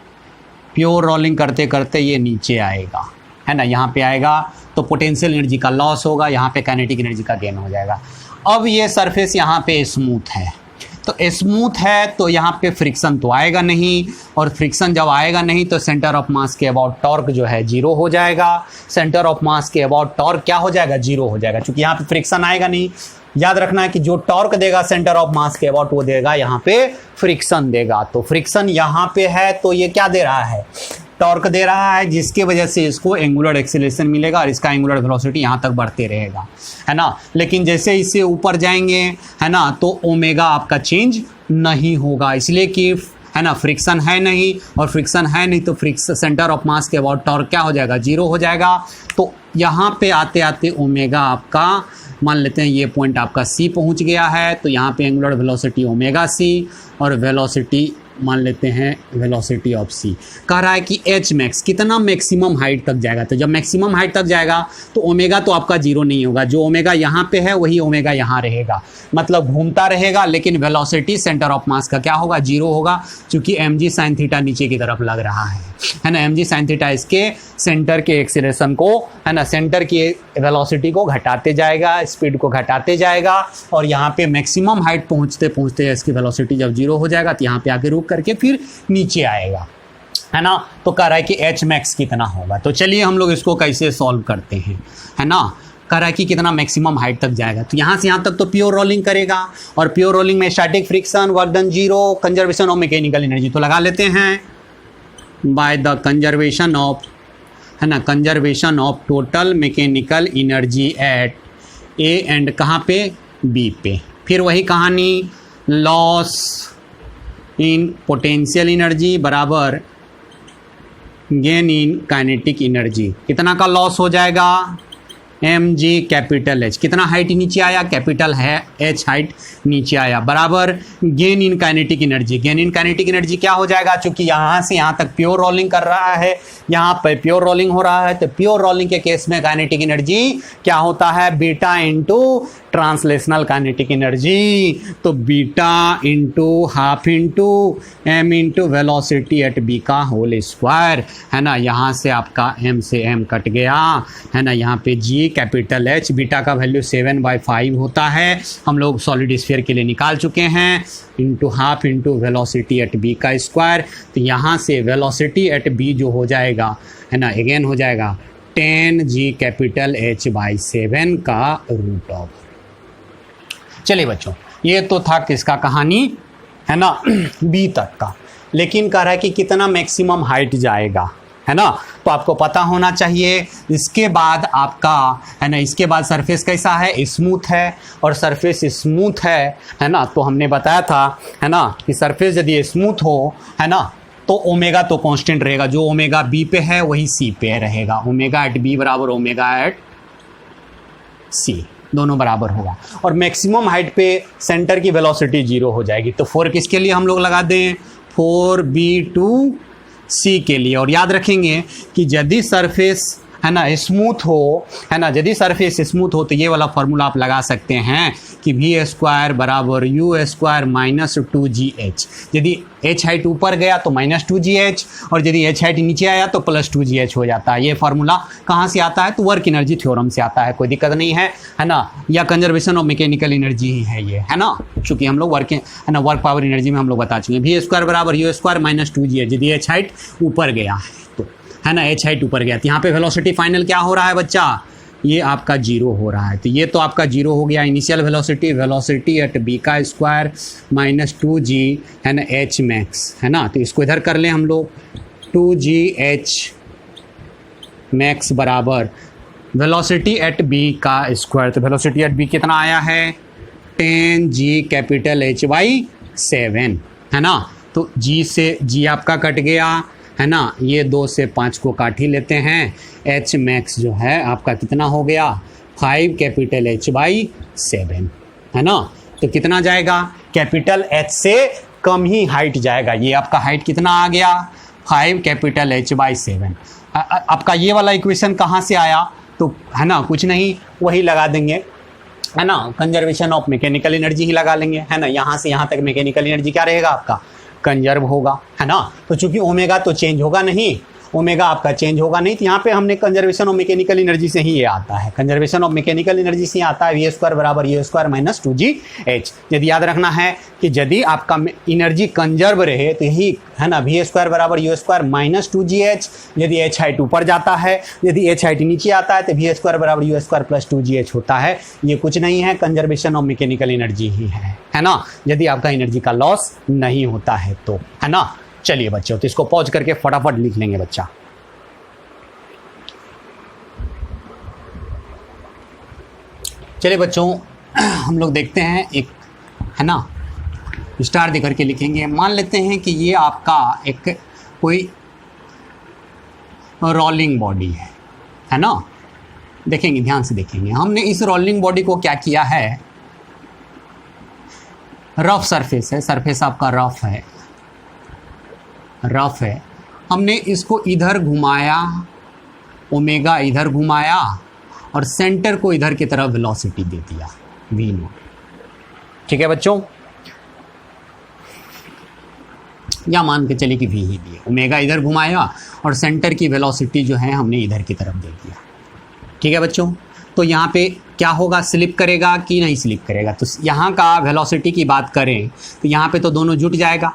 प्योर रोलिंग करते करते ये नीचे आएगा, है ना, यहाँ पे आएगा तो पोटेंशियल एनर्जी का लॉस होगा, यहाँ पे काइनेटिक एनर्जी का गेन हो जाएगा। अब ये सरफेस यहाँ पे स्मूथ है, तो स्मूथ है तो यहाँ पे फ्रिक्शन तो आएगा नहीं, और फ्रिक्शन जब आएगा नहीं तो सेंटर ऑफ मास के अबाउट टॉर्क जो है 0 हो जाएगा। सेंटर ऑफ मास के अबाउट टॉर्क क्या हो जाएगा, 0 हो जाएगा, क्योंकि यहाँ पे फ्रिक्शन आएगा नहीं। याद रखना है कि जो टॉर्क देगा सेंटर ऑफ मास के अबाउट वो देगा यहाँ पे फ्रिक्शन देगा, तो फ्रिक्शन यहाँ पे है तो ये क्या दे रहा है, टॉर्क दे रहा है, जिसके वजह से इसको एंगुलर एक्सीलरेशन मिलेगा और इसका एंगुलर वेलोसिटी यहाँ तक बढ़ते रहेगा, है ना। लेकिन जैसे इससे ऊपर जाएंगे, है ना, तो ओमेगा आपका चेंज नहीं होगा, इसलिए कि है ना फ्रिक्शन है नहीं, और फ्रिक्शन है नहीं तो फ्रिक्शन सेंटर ऑफ मास के अबाउट टॉर्क क्या हो जाएगा, 0 हो जाएगा। तो यहाँ पे आते आते ओमेगा आपका मान लेते हैं ये पॉइंट आपका C पहुँच गया है, तो यहाँ पे एंगुलर वेलोसिटी ओमेगा C और वेलोसिटी मान लेते हैं वेलोसिटी ऑफ C। कह रहा है कि H मैक्स कितना मैक्सिमम हाइट तक जाएगा, तो जब मैक्सिमम हाइट तक जाएगा तो ओमेगा तो आपका 0 नहीं होगा, जो ओमेगा यहाँ पे है वही ओमेगा यहाँ रहेगा, मतलब घूमता रहेगा, लेकिन वेलोसिटी सेंटर ऑफ मास का क्या होगा, 0 होगा, क्योंकि mg sin थीटा नीचे की तरफ लग रहा है ना। mg sin थीटा इसके सेंटर के एक्सीलरेशन को, है ना, सेंटर की वेलोसिटी को घटाते जाएगा, स्पीड को घटाते जाएगा, और यहाँ पे मैक्सिमम हाइट पहुँचते पहुँचते इसकी वेलोसिटी जब 0 हो जाएगा तो यहाँ पे आके रुक करके फिर नीचे आएगा, है ना। तो कह रहा है कि H मैक्स कितना होगा, तो चलिए हम लोग इसको कैसे सॉल्व करते हैं, है ना। कह रहा है कि कितना मैक्सिमम हाइट तक जाएगा, तो यहाँ से यहाँ तक तो प्योर रोलिंग करेगा, और प्योर रोलिंग में static friction, work done 0, conservation of mechanical energy, तो लगा लेते हैं बाय द कंजर्वेशन ऑफ, है ना, conservation of total mechanical energy at A and कहाँ पे, बी पे। फिर वही कहानी, लॉस इन पोटेंशियल एनर्जी बराबर गेन इन काइनेटिक एनर्जी, कितना का लॉस हो जाएगा, mg कैपिटल H, कितना हाइट नीचे आया, कैपिटल है H हाइट नीचे आया, बराबर gain in kinetic energy. Gain in kinetic energy क्या हो जाएगा, चूंकि यहाँ से यहाँ तक प्योर रोलिंग कर रहा है, यहाँ पर प्योर रोलिंग हो रहा है, तो प्योर रोलिंग के केस में काइनेटिक एनर्जी क्या होता है, beta into translational kinetic energy, तो beta into half into m into velocity at b का होल स्क्वायर, है ना। यहाँ से आपका m से m कट गया, है ना, यहाँ पे g कैपिटल H, बीटा का वैल्यू 7/5 होता है, हम लोग सॉलिड स्फीयर के लिए निकाल चुके हैं, into half into velocity at b का स्क्वायर, तो यहाँ से वेलोसिटी एट b जो हो जाएगा, है ना, अगेन हो जाएगा 10g कैपिटल H/7 का रूट ऑफ। चलिए बच्चों, ये तो था किसका कहानी, है ना, बी तक का, लेकिन कह रहा है कि कितना मैक्सिमम हाइट जाएगा, है ना, तो आपको पता होना चाहिए। इसके बाद आपका, है ना, इसके बाद सरफेस कैसा है, स्मूथ है, और सरफेस स्मूथ है ना, तो हमने बताया था, है ना, कि सरफेस यदि स्मूथ हो, है ना, तो ओमेगा तो कांस्टेंट रहेगा, जो ओमेगा बी पे है वही सी पे रहेगा, ओमेगा एट बी बराबर ओमेगा एट सी, दोनों बराबर होगा, और मैक्सिमम हाइट पे सेंटर की वेलोसिटी 0 हो जाएगी। तो 4 किसके लिए हम लोग लगा दें, 4b/c के लिए, और याद रखेंगे कि यदि सरफेस, है ना, स्मूथ हो, है ना, यदि सरफेस स्मूथ हो तो ये वाला फॉर्मूला आप लगा सकते हैं कि v² बराबर u² माइनस 2gh। यदि h हाइट ऊपर गया तो माइनस 2gh, और यदि h हाइट नीचे आया तो प्लस 2gh हो जाता है। ये फार्मूला कहाँ से आता है, तो वर्क एनर्जी थ्योरम से आता है, कोई दिक्कत नहीं है ना, या कंजर्वेशन ऑफ मैकेनिकल एनर्जी ही है ये, है ना, चूँकि हम लोग वर्क, है ना, वर्क पावर एनर्जी में हम लोग बता चुके हैं, v² बराबर u² माइनस 2gh, यदि h हाइट ऊपर गया है तो, है ना, h हाइट ऊपर गया, तो यहाँ पे वेलोसिटी फाइनल क्या हो रहा है बच्चा, ये आपका 0 हो रहा है, तो ये तो आपका 0 हो गया। Initial velocity, velocity at b का स्क्वायर माइनस 2g, है ना, h मैक्स, है ना, तो इसको इधर कर लें हम लोग, 2gh मैक्स बराबर वेलोसिटी एट b का स्क्वायर, तो वेलोसिटी एट b कितना आया है, 10g कैपिटल H/7, है ना, तो g से g आपका कट गया, है ना, ये 2 से 5 को काट ही लेते हैं, h मैक्स जो है आपका कितना हो गया, 5 कैपिटल H/7, है ना, तो कितना जाएगा, कैपिटल H से कम ही हाइट जाएगा, ये आपका हाइट कितना आ गया, 5 कैपिटल H/7। आपका ये वाला इक्वेशन कहाँ से आया, तो है ना कुछ नहीं, वही लगा देंगे, है ना, कंजर्वेशन ऑफ मैकेनिकल एनर्जी ही लगा लेंगे, है ना। यहाँ से यहाँ तक मैकेनिकल एनर्जी क्या रहेगा आपका, कंजर्व होगा, है ना। तो चूंकि ओमेगा तो चेंज होगा नहीं, ओमेगा आपका चेंज होगा नहीं, तो यहाँ पे हमने कंजर्वेशन ऑफ मैकेनिकल एनर्जी से ही ये आता है, कंजर्वेशन ऑफ मैकेनिकल एनर्जी से आता है वी स्क्वायर बराबर ए स्क्वायर माइनस 2GH। यदि याद रखना है कि यदि आपका एनर्जी कंजर्व रहे तो यही है ना, वी स्क्वायर बराबर यू स्क्वायर माइनस 2GH। यदि एच हाइट ऊपर जाता है, यदि एच हाइट नीचे आता है तो वी स्क्वायर बराबर यू स्क्वायर प्लस 2GH होता है। ये कुछ नहीं है, कंजर्वेशन ऑफ मैकेनिकल एनर्जी ही है ना, यदि आपका एनर्जी का लॉस नहीं होता है तो, है ना। चलिए बच्चों, तो इसको पॉज करके फटाफट लिख लेंगे बच्चा। चलिए बच्चों, हम लोग देखते हैं एक, है ना, स्टार दे करके लिखेंगे। मान लेते हैं कि ये आपका एक कोई रोलिंग बॉडी है ना। देखेंगे, ध्यान से देखेंगे, हमने इस रोलिंग बॉडी को क्या किया है, रफ सरफेस है, सरफेस आपका रफ है, हमने इसको इधर घुमाया, ओमेगा इधर घुमाया और सेंटर को इधर की तरफ वेलोसिटी दे दिया v0। ठीक है बच्चों, या मान के चले कि v ही दिए, ओमेगा इधर घुमाया और सेंटर की वेलोसिटी जो है हमने इधर की तरफ दे दिया। ठीक है बच्चों, तो यहाँ पे क्या होगा, स्लिप करेगा कि नहीं स्लिप करेगा। तो यहाँ का वेलोसिटी की बात करें तो यहाँ पे तो दोनों जुट जाएगा,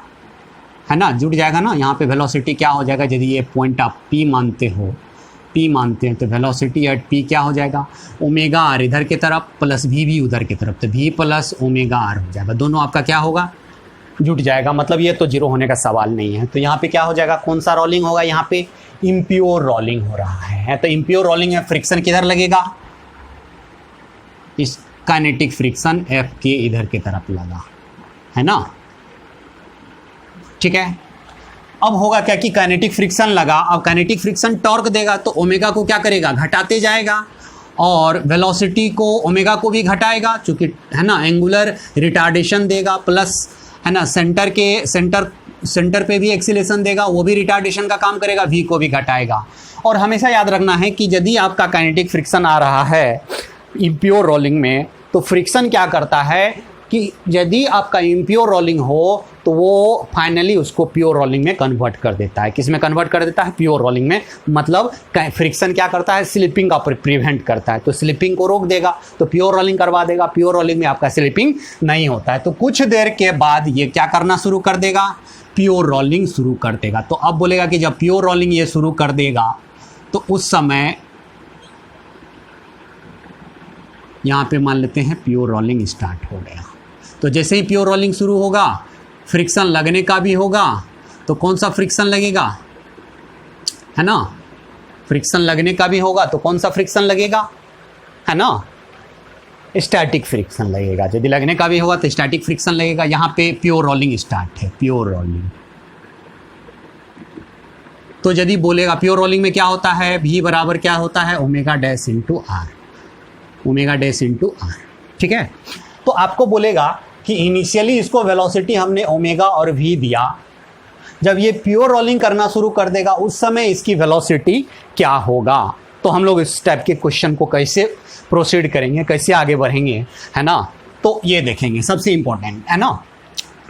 है ना, जुट जाएगा ना। यहाँ पे वेलोसिटी क्या हो जाएगा, यदि ये पॉइंट आप P मानते हैं तो वेलोसिटी एट P क्या हो जाएगा, ओमेगा आर इधर की तरफ प्लस V भी उधर की तरफ, तो V प्लस ओमेगा आर हो जाएगा, दोनों आपका क्या होगा, जुट जाएगा। मतलब ये तो जीरो होने का सवाल नहीं है। तो यहाँ पे क्या हो जाएगा, कौन सा रोलिंग होगा, यहाँ पे इम्प्योर रोलिंग हो रहा है। तो इम्प्योर रोलिंग में फ्रिक्शन किधर लगेगा, इस काइनेटिक फ्रिक्शन F के इधर की तरफ लगा, है ना। ठीक है, अब होगा क्या कि काइनेटिक फ्रिक्शन लगा, अब काइनेटिक फ्रिक्शन टॉर्क देगा तो ओमेगा को क्या करेगा, घटाते जाएगा और वेलोसिटी को ओमेगा को भी घटाएगा, चूंकि है ना एंगुलर रिटार्डेशन देगा, प्लस है ना सेंटर पे भी एक्सीलेशन देगा, वो भी रिटार्डेशन का काम करेगा, v को भी घटाएगा। और हमेशा याद रखना है कि यदि आपका काइनेटिक फ्रिक्शन आ रहा है इम्प्योर रोलिंग में, तो फ्रिक्शन क्या करता है कि यदि आपका इम्प्योर रोलिंग हो तो वो फाइनली उसको प्योर रोलिंग में कन्वर्ट कर देता है। किस में कन्वर्ट कर देता है, प्योर रोलिंग में। मतलब फ्रिक्शन क्या करता है, स्लिपिंग का प्रिवेंट करता है, तो स्लिपिंग को रोक देगा, तो प्योर रोलिंग करवा देगा। प्योर रोलिंग में आपका स्लिपिंग नहीं होता है। तो कुछ देर के बाद ये क्या करना शुरू कर देगा, प्योर रोलिंग शुरू कर देगा। तो अब बोलेगा कि जब प्योर रोलिंग ये शुरू कर देगा तो उस समय यहाँ पे मान लेते हैं प्योर रोलिंग स्टार्ट हो गया। तो जैसे ही प्योर रोलिंग शुरू होगा, फ्रिक्शन लगने का भी होगा, तो कौन सा फ्रिक्शन लगेगा, है ना, फ्रिक्शन लगने का भी होगा तो कौन सा फ्रिक्शन लगेगा, है ना, स्टैटिक फ्रिक्शन लगेगा। यदि लगने का भी होगा तो स्टैटिक फ्रिक्शन लगेगा। यहाँ पे प्योर रोलिंग स्टार्ट है, प्योर रोलिंग। तो यदि बोलेगा प्योर रोलिंग में क्या होता है, v बराबर क्या होता है, omega dash into R, omega dash into R. ठीक है, तो आपको बोलेगा कि इनिशियली इसको वेलोसिटी हमने ओमेगा और v दिया, जब ये प्योर रोलिंग करना शुरू कर देगा उस समय इसकी वेलोसिटी क्या होगा। तो हम लोग इस टाइप के क्वेश्चन को कैसे प्रोसीड करेंगे, कैसे आगे बढ़ेंगे, है ना, तो ये देखेंगे, सबसे इम्पोर्टेंट है ना।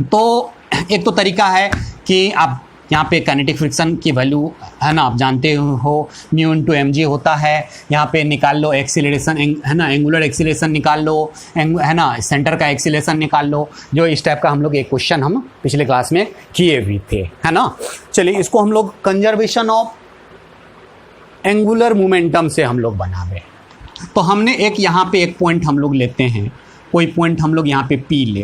तो एक तो तरीका है कि आप यहाँ पे काइनेटिक फ्रिक्शन की वैल्यू है ना आप जानते हो, म्यू इंटू mg होता है। यहाँ पे निकाल लो एक्सीलरेशन, है ना, एंगुलर एक्सीलरेशन निकाल लो, है ना, सेंटर का एक्सीलरेशन निकाल लो। जो इस टाइप का हम लोग एक क्वेश्चन हम पिछले क्लास में किए भी थे, है ना। चलिए इसको हम लोग कंजर्वेशन ऑफ एंगुलर मोमेंटम से हम लोग बनावे। तो हमने एक यहाँ पे एक पॉइंट हम लोग लेते हैं, कोई पॉइंट हम लोग यहाँ पे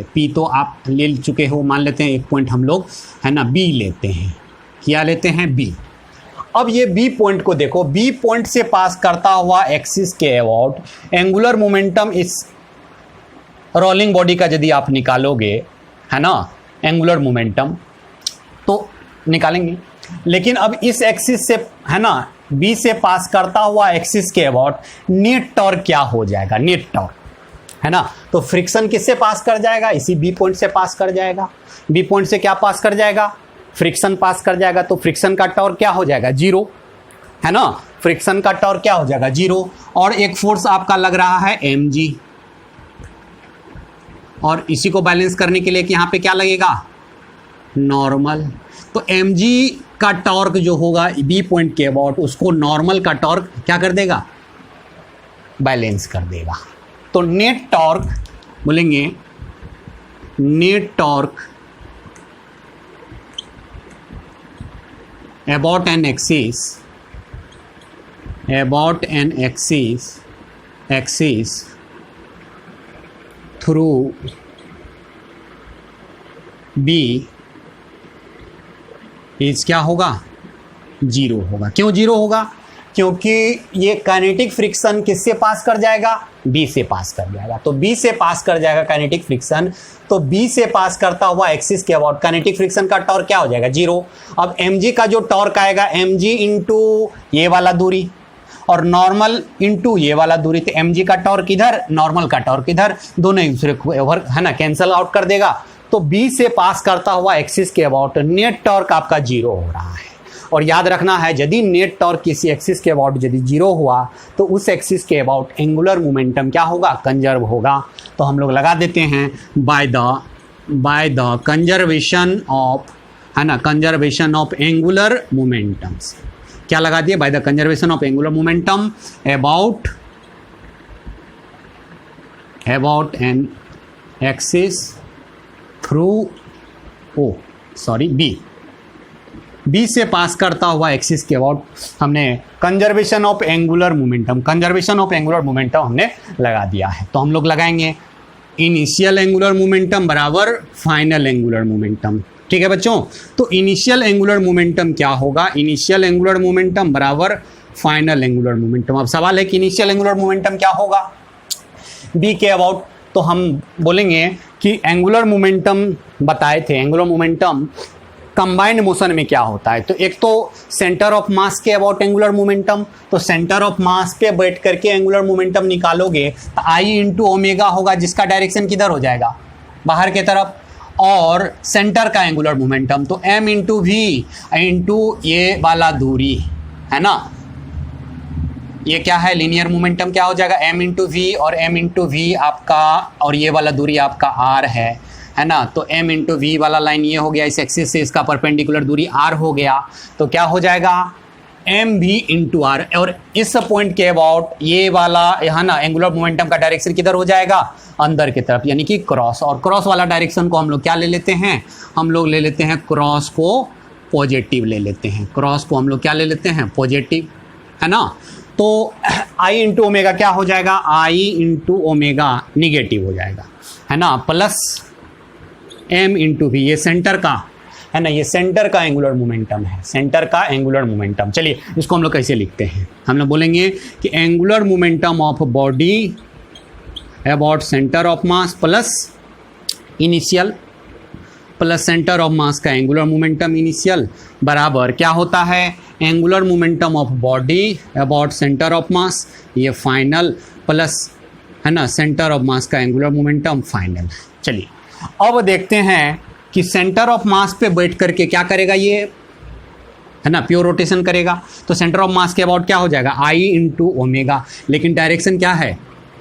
P तो आप ले चुके हो, मान लेते हैं एक पॉइंट हम लोग है ना B लेते हैं। क्या लेते हैं, B। अब ये B पॉइंट को देखो, B पॉइंट से पास करता हुआ एक्सिस के अबाउट एंगुलर मोमेंटम इस रोलिंग बॉडी का यदि आप निकालोगे, है ना, एंगुलर मोमेंटम तो निकालेंगे। लेकिन अब इस एक्सिस से है ना B से पास करता हुआ एक्सिस के अबाउट नेट टॉर्क क्या हो जाएगा, नेट टॉर्क, है ना। तो फ्रिक्शन किससे पास कर जाएगा, इसी B पॉइंट से पास कर जाएगा। B पॉइंट से क्या पास कर जाएगा, फ्रिक्शन पास कर जाएगा। तो फ्रिक्शन का टॉर्क क्या हो जाएगा, जीरो, है ना। फ्रिक्शन का टॉर्क क्या हो जाएगा 0, और एक फोर्स आपका लग रहा है mg, और इसी को बैलेंस करने के लिए कि यहाँ पे क्या लगेगा नॉर्मल। तो mg का टॉर्क जो होगा b पॉइंट के अबाउट, उसको नॉर्मल का टॉर्क क्या कर देगा बैलेंस कर देगा। तो नेट टॉर्क बोलेंगे, net torque about an axis through B is क्या होगा 0 होगा। क्यों 0 होगा? क्योंकि ये काइनेटिक फ्रिक्शन किससे पास कर जाएगा B से पास कर जाएगा। तो B से पास कर जाएगा काइनेटिक फ्रिक्शन, तो B से पास करता हुआ एक्सिस के अबाउट काइनेटिक फ्रिक्शन का टॉर्क क्या हो जाएगा 0। अब mg का जो टॉर्क आएगा mg इंटू ये वाला दूरी और नॉर्मल इंटू ये वाला दूरी, तो mg का टॉर्क इधर नॉर्मल का टॉर्क इधर, दोनों एक दूसरे को ओवर है ना कैंसल आउट कर देगा। तो B से पास करता हुआ एक्सिस के अबाउट नेट टॉर्क आपका 0 हो रहा है। और याद रखना है यदि नेट टॉर्क किसी एक्सिस के अबाउट यदि 0 हुआ तो उस एक्सिस के अबाउट एंगुलर मोमेंटम क्या होगा कंजर्व होगा। तो हम लोग लगा देते हैं बाय द कंजर्वेशन ऑफ है ना कंजर्वेशन ऑफ एंगुलर मोमेंटम्स। क्या लगा दिए by the conservation of angular momentum about an axis through B से पास करता हुआ एक्सिस के अबाउट हमने कंजर्वेशन ऑफ एंगुलर मोमेंटम हमने लगा दिया है। तो हम लोग लगाएंगे इनिशियल एंगुलर मोमेंटम बराबर फाइनल एंगुलर मोमेंटम। ठीक है बच्चों, तो इनिशियल एंगुलर मोमेंटम क्या होगा, इनिशियल एंगुलर मोमेंटम बराबर फाइनल एंगुलर मोमेंटम। अब सवाल है कि इनिशियल एंगुलर मोमेंटम क्या होगा बी के अबाउट, तो हम बोलेंगे कि एंगुलर मोमेंटम बताए थे, एंगुलर मोमेंटम कंबाइंड मोशन में क्या होता है। तो एक तो सेंटर ऑफ मास के अबाउट एंगुलर मोमेंटम, तो सेंटर ऑफ मास पे बैठ करके एंगुलर मोमेंटम निकालोगे तो I इंटू ओमेगा होगा, जिसका डायरेक्शन किधर हो जाएगा बाहर के तरफ, और सेंटर का एंगुलर मोमेंटम तो m इंटू वी इंटू ये वाला दूरी है ना, ये क्या है लीनियर मोमेंटम क्या हो जाएगा m इंटू वी, और m इंटू वी आपका और ये वाला दूरी आपका r है ना। तो m इंटू वी वाला लाइन ये हो गया, इस एक्सिस से इसका परपेंडिकुलर दूरी r हो गया, तो क्या हो जाएगा एम भी इंटू आर। और इस पॉइंट के अबाउट ये वाला है ना एंगुलर मोमेंटम का डायरेक्शन किधर हो जाएगा अंदर की तरफ, यानी कि क्रॉस। और क्रॉस वाला डायरेक्शन को हम लोग क्या ले लेते हैं, हम लोग ले लेते हैं क्रॉस को पॉजिटिव ले लेते हैं, क्रॉस को हम लोग क्या ले लेते हैं पॉजिटिव है ना। तो I इंटू ओमेगा क्या हो जाएगा, I इंटू ओमेगा निगेटिव हो जाएगा है ना, प्लस m इंटू भी ये सेंटर का है ना, ये सेंटर का एंगुलर मोमेंटम है, सेंटर का एंगुलर मोमेंटम। चलिए इसको हम लोग कैसे लिखते हैं, हम लोग बोलेंगे कि angular momentum of body about centre of mass plus initial plus centre of मास का एंगुलर मोमेंटम इनिशियल बराबर क्या होता है angular momentum of body about centre of मास ये फाइनल प्लस है ना सेंटर ऑफ मास का एंगुलर मोमेंटम फाइनल। चलिए अब देखते हैं कि सेंटर ऑफ मास पे बैठ करके क्या करेगा ये है ना प्योर रोटेशन करेगा। तो सेंटर ऑफ मास के अबाउट क्या हो जाएगा I इंटू ओमेगा, लेकिन डायरेक्शन क्या है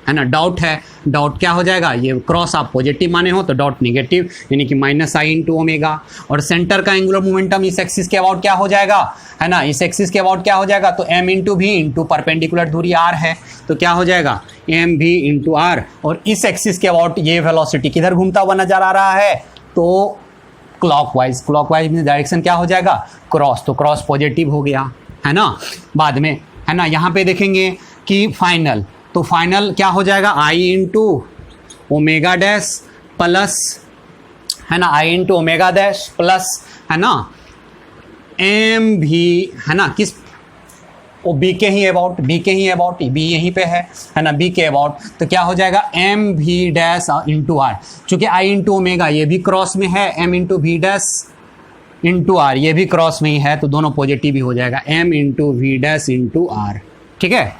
ना डाउट है, डाउट क्या हो जाएगा ये क्रॉस आप पॉजिटिव माने हो तो डॉट निगेटिव यानी कि माइनस I इंटू ओमेगा। और सेंटर का एंगुलर मोमेंटम इस एक्सिस के अबाउट क्या हो जाएगा है ना, इस एक्सिस के अबाउट क्या हो जाएगा तो m इंटू भी इंटू परपेंडिकुलर दूरी r है तो क्या हो जाएगा m भी इंटू आर। और इस एक्सिस के अबाउट ये वेलोसिटी किधर घूमता हुआ नजर आ रहा है तो क्लॉकवाइज में डायरेक्शन क्या हो जाएगा क्रॉस, तो क्रॉस पॉजिटिव हो गया है ना। बाद में है ना यहाँ पे देखेंगे कि फाइनल, तो फाइनल क्या हो जाएगा I into omega dash plus है ना I into omega dash plus है ना m भी है ना किस वो b के ही अबाउट b यहीं पे है ना b के अबाउट, तो क्या हो जाएगा m भी डैश इंटू आर। चूँकि I इंटू ओमेगा ये भी क्रॉस में है, m into V dash into R ये भी क्रॉस में ही है, तो दोनों पॉजिटिव ही हो जाएगा m into V dash into R. ठीक है,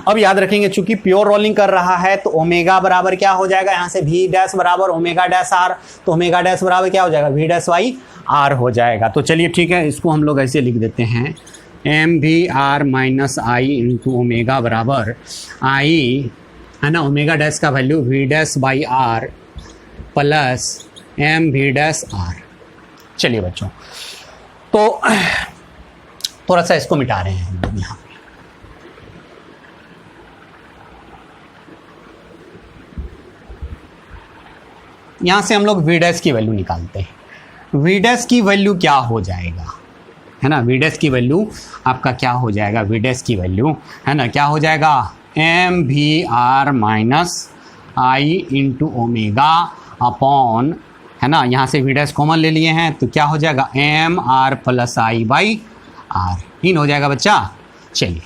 अब याद रखेंगे चूंकि प्योर रोलिंग कर रहा है तो ओमेगा बराबर क्या हो जाएगा यहाँ से v डैश बराबर ओमेगा डैश आर, तो ओमेगा डैश बराबर क्या हो जाएगा v डैश वाई आर हो जाएगा। तो चलिए ठीक है, इसको हम लोग ऐसे लिख देते हैं M V R minus I into omega बराबर आई, है ना, ओमेगा डैश का value V dash by R plus M V dash R. चलिए बच्चों, तो थोड़ा सा इसको मिटा रहे हैं हम लोग यहाँ पे। यहाँ से हम लोग वी डैश की वैल्यू निकालते हैं। वी डैश की वैल्यू क्या हो जाएगा, है ना, वी डैश की वैल्यू आपका क्या हो जाएगा, वी डैश की वैल्यू, है ना, क्या हो जाएगा, M V R minus I into omega upon, है ना, यहाँ से वी डैश कॉमन ले लिए हैं तो क्या हो जाएगा, M R plus I by R इन हो जाएगा बच्चा। चलिए,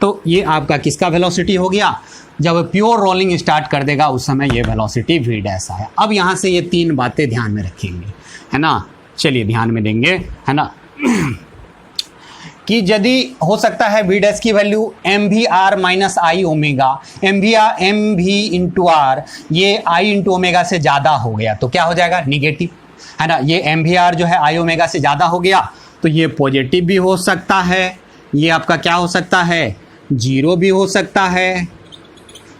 तो ये आपका किसका वेलोसिटी हो गया, जब प्योर रोलिंग स्टार्ट कर देगा उस समय ये वेलोसिटी वी डैश आया। अब यहाँ से ये तीन बातें ध्यान में रखेंगे, है ना, चलिए ध्यान में देंगे, है ना, कि यदि हो सकता है वी डैश की value M V R minus I omega, M V into R ये आई इंटू ओमेगा से ज़्यादा हो गया तो क्या हो जाएगा, निगेटिव, है ना, ये एम वी आर जो है आई ओमेगा से ज़्यादा हो गया तो ये पॉजिटिव भी हो सकता है, ये आपका क्या हो सकता है, जीरो भी हो सकता है,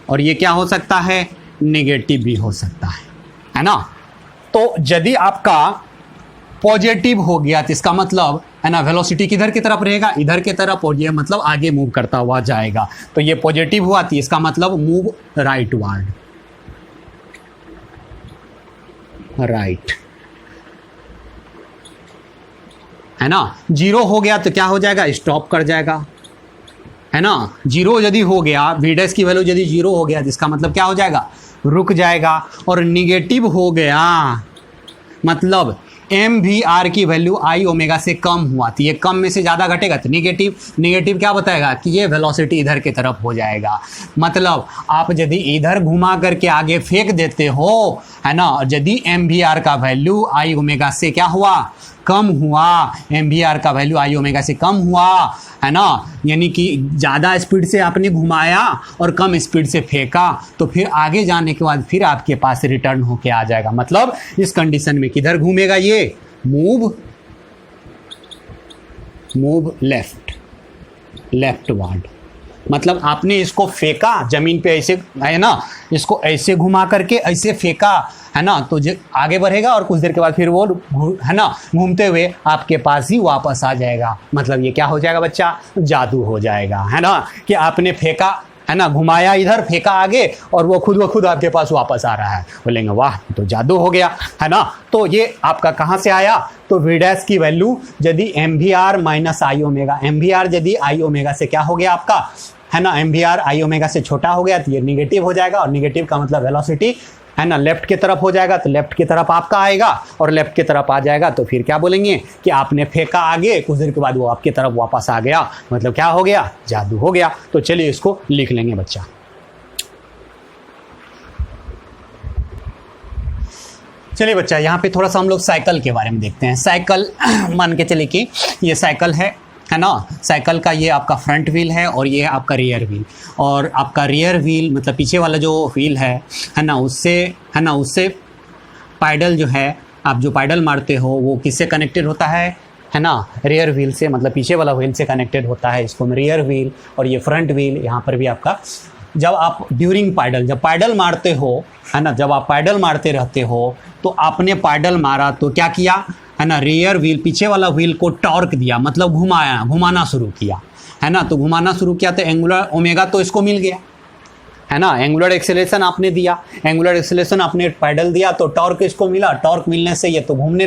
और ये क्या हो सकता है, नेगेटिव भी हो सकता है ना। तो यदि आपका पॉजिटिव हो गया तो इसका मतलब, है ना, वेलोसिटी किधर की तरफ रहेगा, इधर की तरफ, और ये मतलब आगे मूव करता हुआ जाएगा। तो ये पॉजिटिव हुआ तो इसका मतलब मूव राइट वर्ड, राइट, है ना। जीरो हो गया तो क्या हो जाएगा, स्टॉप कर जाएगा, है ना। जीरो यदि हो गया, वी डैश की वैल्यू यदि जीरो हो गया तो इसका मतलब क्या हो जाएगा, रुक जाएगा। और निगेटिव हो गया मतलब एम वी आर की वैल्यू आई ओमेगा से कम हुआ तो ये कम में से ज़्यादा घटेगा तो निगेटिव, निगेटिव क्या बताएगा कि ये वेलोसिटी इधर की तरफ हो जाएगा। मतलब आप यदि इधर घुमा करके आगे फेंक देते हो, है ना, और यदि एम वी आर का वैल्यू आई ओमेगा से क्या हुआ, कम हुआ, एम वी आर का वैल्यू आई ओमेगा से कम हुआ, है ना, यानी कि ज़्यादा स्पीड से आपने घुमाया और कम स्पीड से फेंका तो फिर आगे जाने के बाद फिर आपके पास रिटर्न होके आ जाएगा। मतलब इस कंडीशन में किधर घूमेगा ये, मूव लेफ्ट, लेफ्ट वर्ड। मतलब आपने इसको फेंका ज़मीन पे ऐसे, है ना, इसको ऐसे घुमा करके ऐसे फेंका, है ना, तो आगे बढ़ेगा और कुछ देर के बाद फिर वो, है ना, घूमते हुए आपके पास ही वापस आ जाएगा। मतलब ये क्या हो जाएगा बच्चा, जादू हो जाएगा, है ना, कि आपने फेंका, है ना, घुमाया इधर, फेंका आगे और वो खुद व खुद आपके पास वापस आ रहा है। बोलेंगे वाह तो जादू हो गया, है ना। तो ये आपका कहाँ से आया, तो वी डैश की वैल्यू यदि M V R minus I omega, M V R यदि आई ओमेगा से क्या हो गया आपका, है ना, M V R I omega से छोटा हो गया तो ये निगेटिव हो जाएगा। और निगेटिव का मतलब वेलोसिटी, है ना, लेफ्ट की तरफ हो जाएगा तो लेफ्ट की तरफ आपका आएगा और लेफ्ट की तरफ आ जाएगा तो फिर क्या बोलेंगे कि आपने फेंका आगे, कुछ देर के बाद वो आपकी तरफ वापस आ गया। मतलब क्या हो गया, जादू हो गया। तो चलिए इसको लिख लेंगे बच्चा। चलिए बच्चा, यहाँ पे थोड़ा सा हम लोग साइकिल के बारे में देखते हैं। साइकिल मान के चलिए कि ये साइकिल है ना, साइकिल का ये आपका फ्रंट व्हील है और ये आपका रियर व्हील। और आपका रियर व्हील मतलब पीछे वाला जो व्हील है ना, उससे, है ना, उससे पैडल जो है, आप जो पैडल मारते हो वो किससे कनेक्टेड होता है ना, रियर व्हील से, मतलब पीछे वाला व्हील से कनेक्टेड होता है। इसको रियर व्हील। और ये फ्रंट व्हील यहाँ पर भी आपका, जब आप ड्यूरिंग पैडल, जब पैडल मारते हो, है ना, जब आप पैडल मारते रहते हो तो आपने पैडल मारा तो क्या किया, है ना, रियर व्हील, पीछे वाला व्हील को टॉर्क दिया, मतलब घुमाना शुरू किया, है ना। तो घुमाना शुरू किया तो एंगुलर ओमेगा तो इसको मिल गया, है ना। एंगुलर एक्सेलरेशन आपने दिया, एंगुलर एक्सेलरेशन आपने पैडल दिया तो टॉर्क इसको मिला। टॉर्क मिलने से ये तो घूमने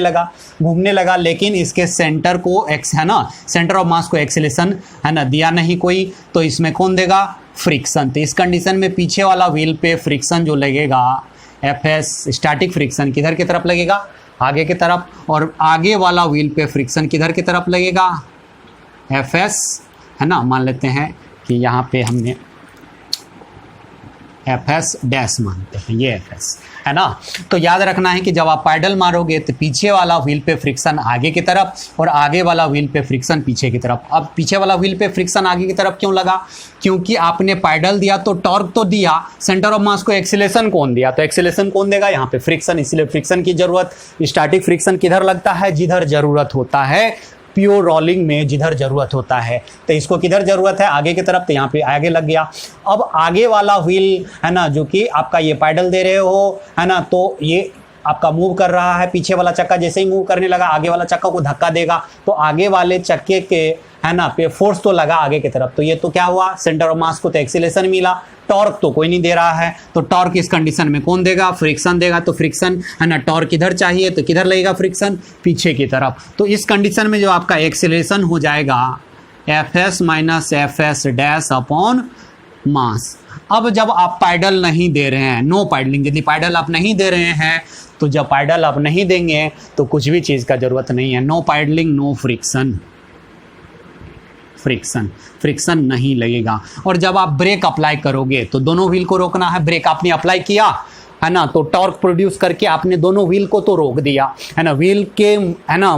लगा, लेकिन इसके सेंटर को है ना, सेंटर ऑफ मास को एक्सेलरेशन, है ना, दिया नहीं कोई। तो इसमें कौन देगा, फ्रिक्शन। तो इस कंडीशन में पीछे वाला व्हील पे फ्रिक्शन जो लगेगा, एफ एस, स्टैटिक फ्रिक्शन किधर की तरफ लगेगा, आगे की तरफ। और आगे वाला व्हील पे फ्रिक्शन किधर की तरफ लगेगा, एफ एस, है ना। मान लेते हैं कि यहाँ पे हमने एफ एस डैश मानते हैं, ये एफ एस, है ना। तो याद रखना है कि जब आप पैडल मारोगे तो पीछे वाला व्हील पे फ्रिक्शन आगे की तरफ और आगे वाला व्हील पे फ्रिक्शन पीछे की तरफ। अब पीछे वाला व्हील पे फ्रिक्शन आगे की तरफ क्यों लगा, क्योंकि आपने पैडल दिया तो टॉर्क तो दिया, सेंटर ऑफ मास को एक्सेलरेशन कौन दिया, तो एक्सेलरेशन कौन देगा, यहाँ पे फ्रिक्शन। इसलिए फ्रिक्शन की जरूरत, स्टैटिक फ्रिक्शन किधर लगता है, जिधर जरूरत होता है प्योर रोलिंग में जिधर ज़रूरत होता है। तो इसको किधर ज़रूरत है, आगे की तरफ, तो यहाँ पे आगे लग गया। अब आगे वाला व्हील है ना, जो कि आपका ये पैडल दे रहे हो है ना, तो ये आपका मूव कर रहा है। पीछे वाला चक्का जैसे ही मूव करने लगा, आगे वाला चक्का को धक्का देगा, तो आगे वाले चक्के के है ना पे फोर्स तो लगा आगे की तरफ। तो ये तो क्या हुआ, सेंटर ऑफ मास को तो एक्सीलरेशन मिला, टॉर्क तो कोई नहीं दे रहा है। तो टॉर्क इस कंडीशन में कौन देगा, फ्रिक्शन देगा। तो फ्रिक्शन है ना, टॉर्क किधर चाहिए, तो किधर लगेगा फ्रिक्शन, पीछे की तरफ। तो इस कंडीशन में जो आपका एक्सीलरेशन हो जाएगा Fs minus Fs dash upon mass. अब जब आप पैडल नहीं दे रहे हैं, नो पैडलिंग, यदि पैडल आप नहीं दे रहे हैं, तो जब पैडल आप नहीं देंगे तो कुछ भी चीज़ का ज़रूरत नहीं है। No paddling no friction, friction नहीं लगेगा। और जब आप ब्रेक अप्लाई करोगे तो दोनों व्हील को रोकना है। ब्रेक आपने अप्लाई किया है ना, तो टॉर्क प्रोड्यूस करके आपने दोनों व्हील को तो रोक दिया है ना, व्हील के है ना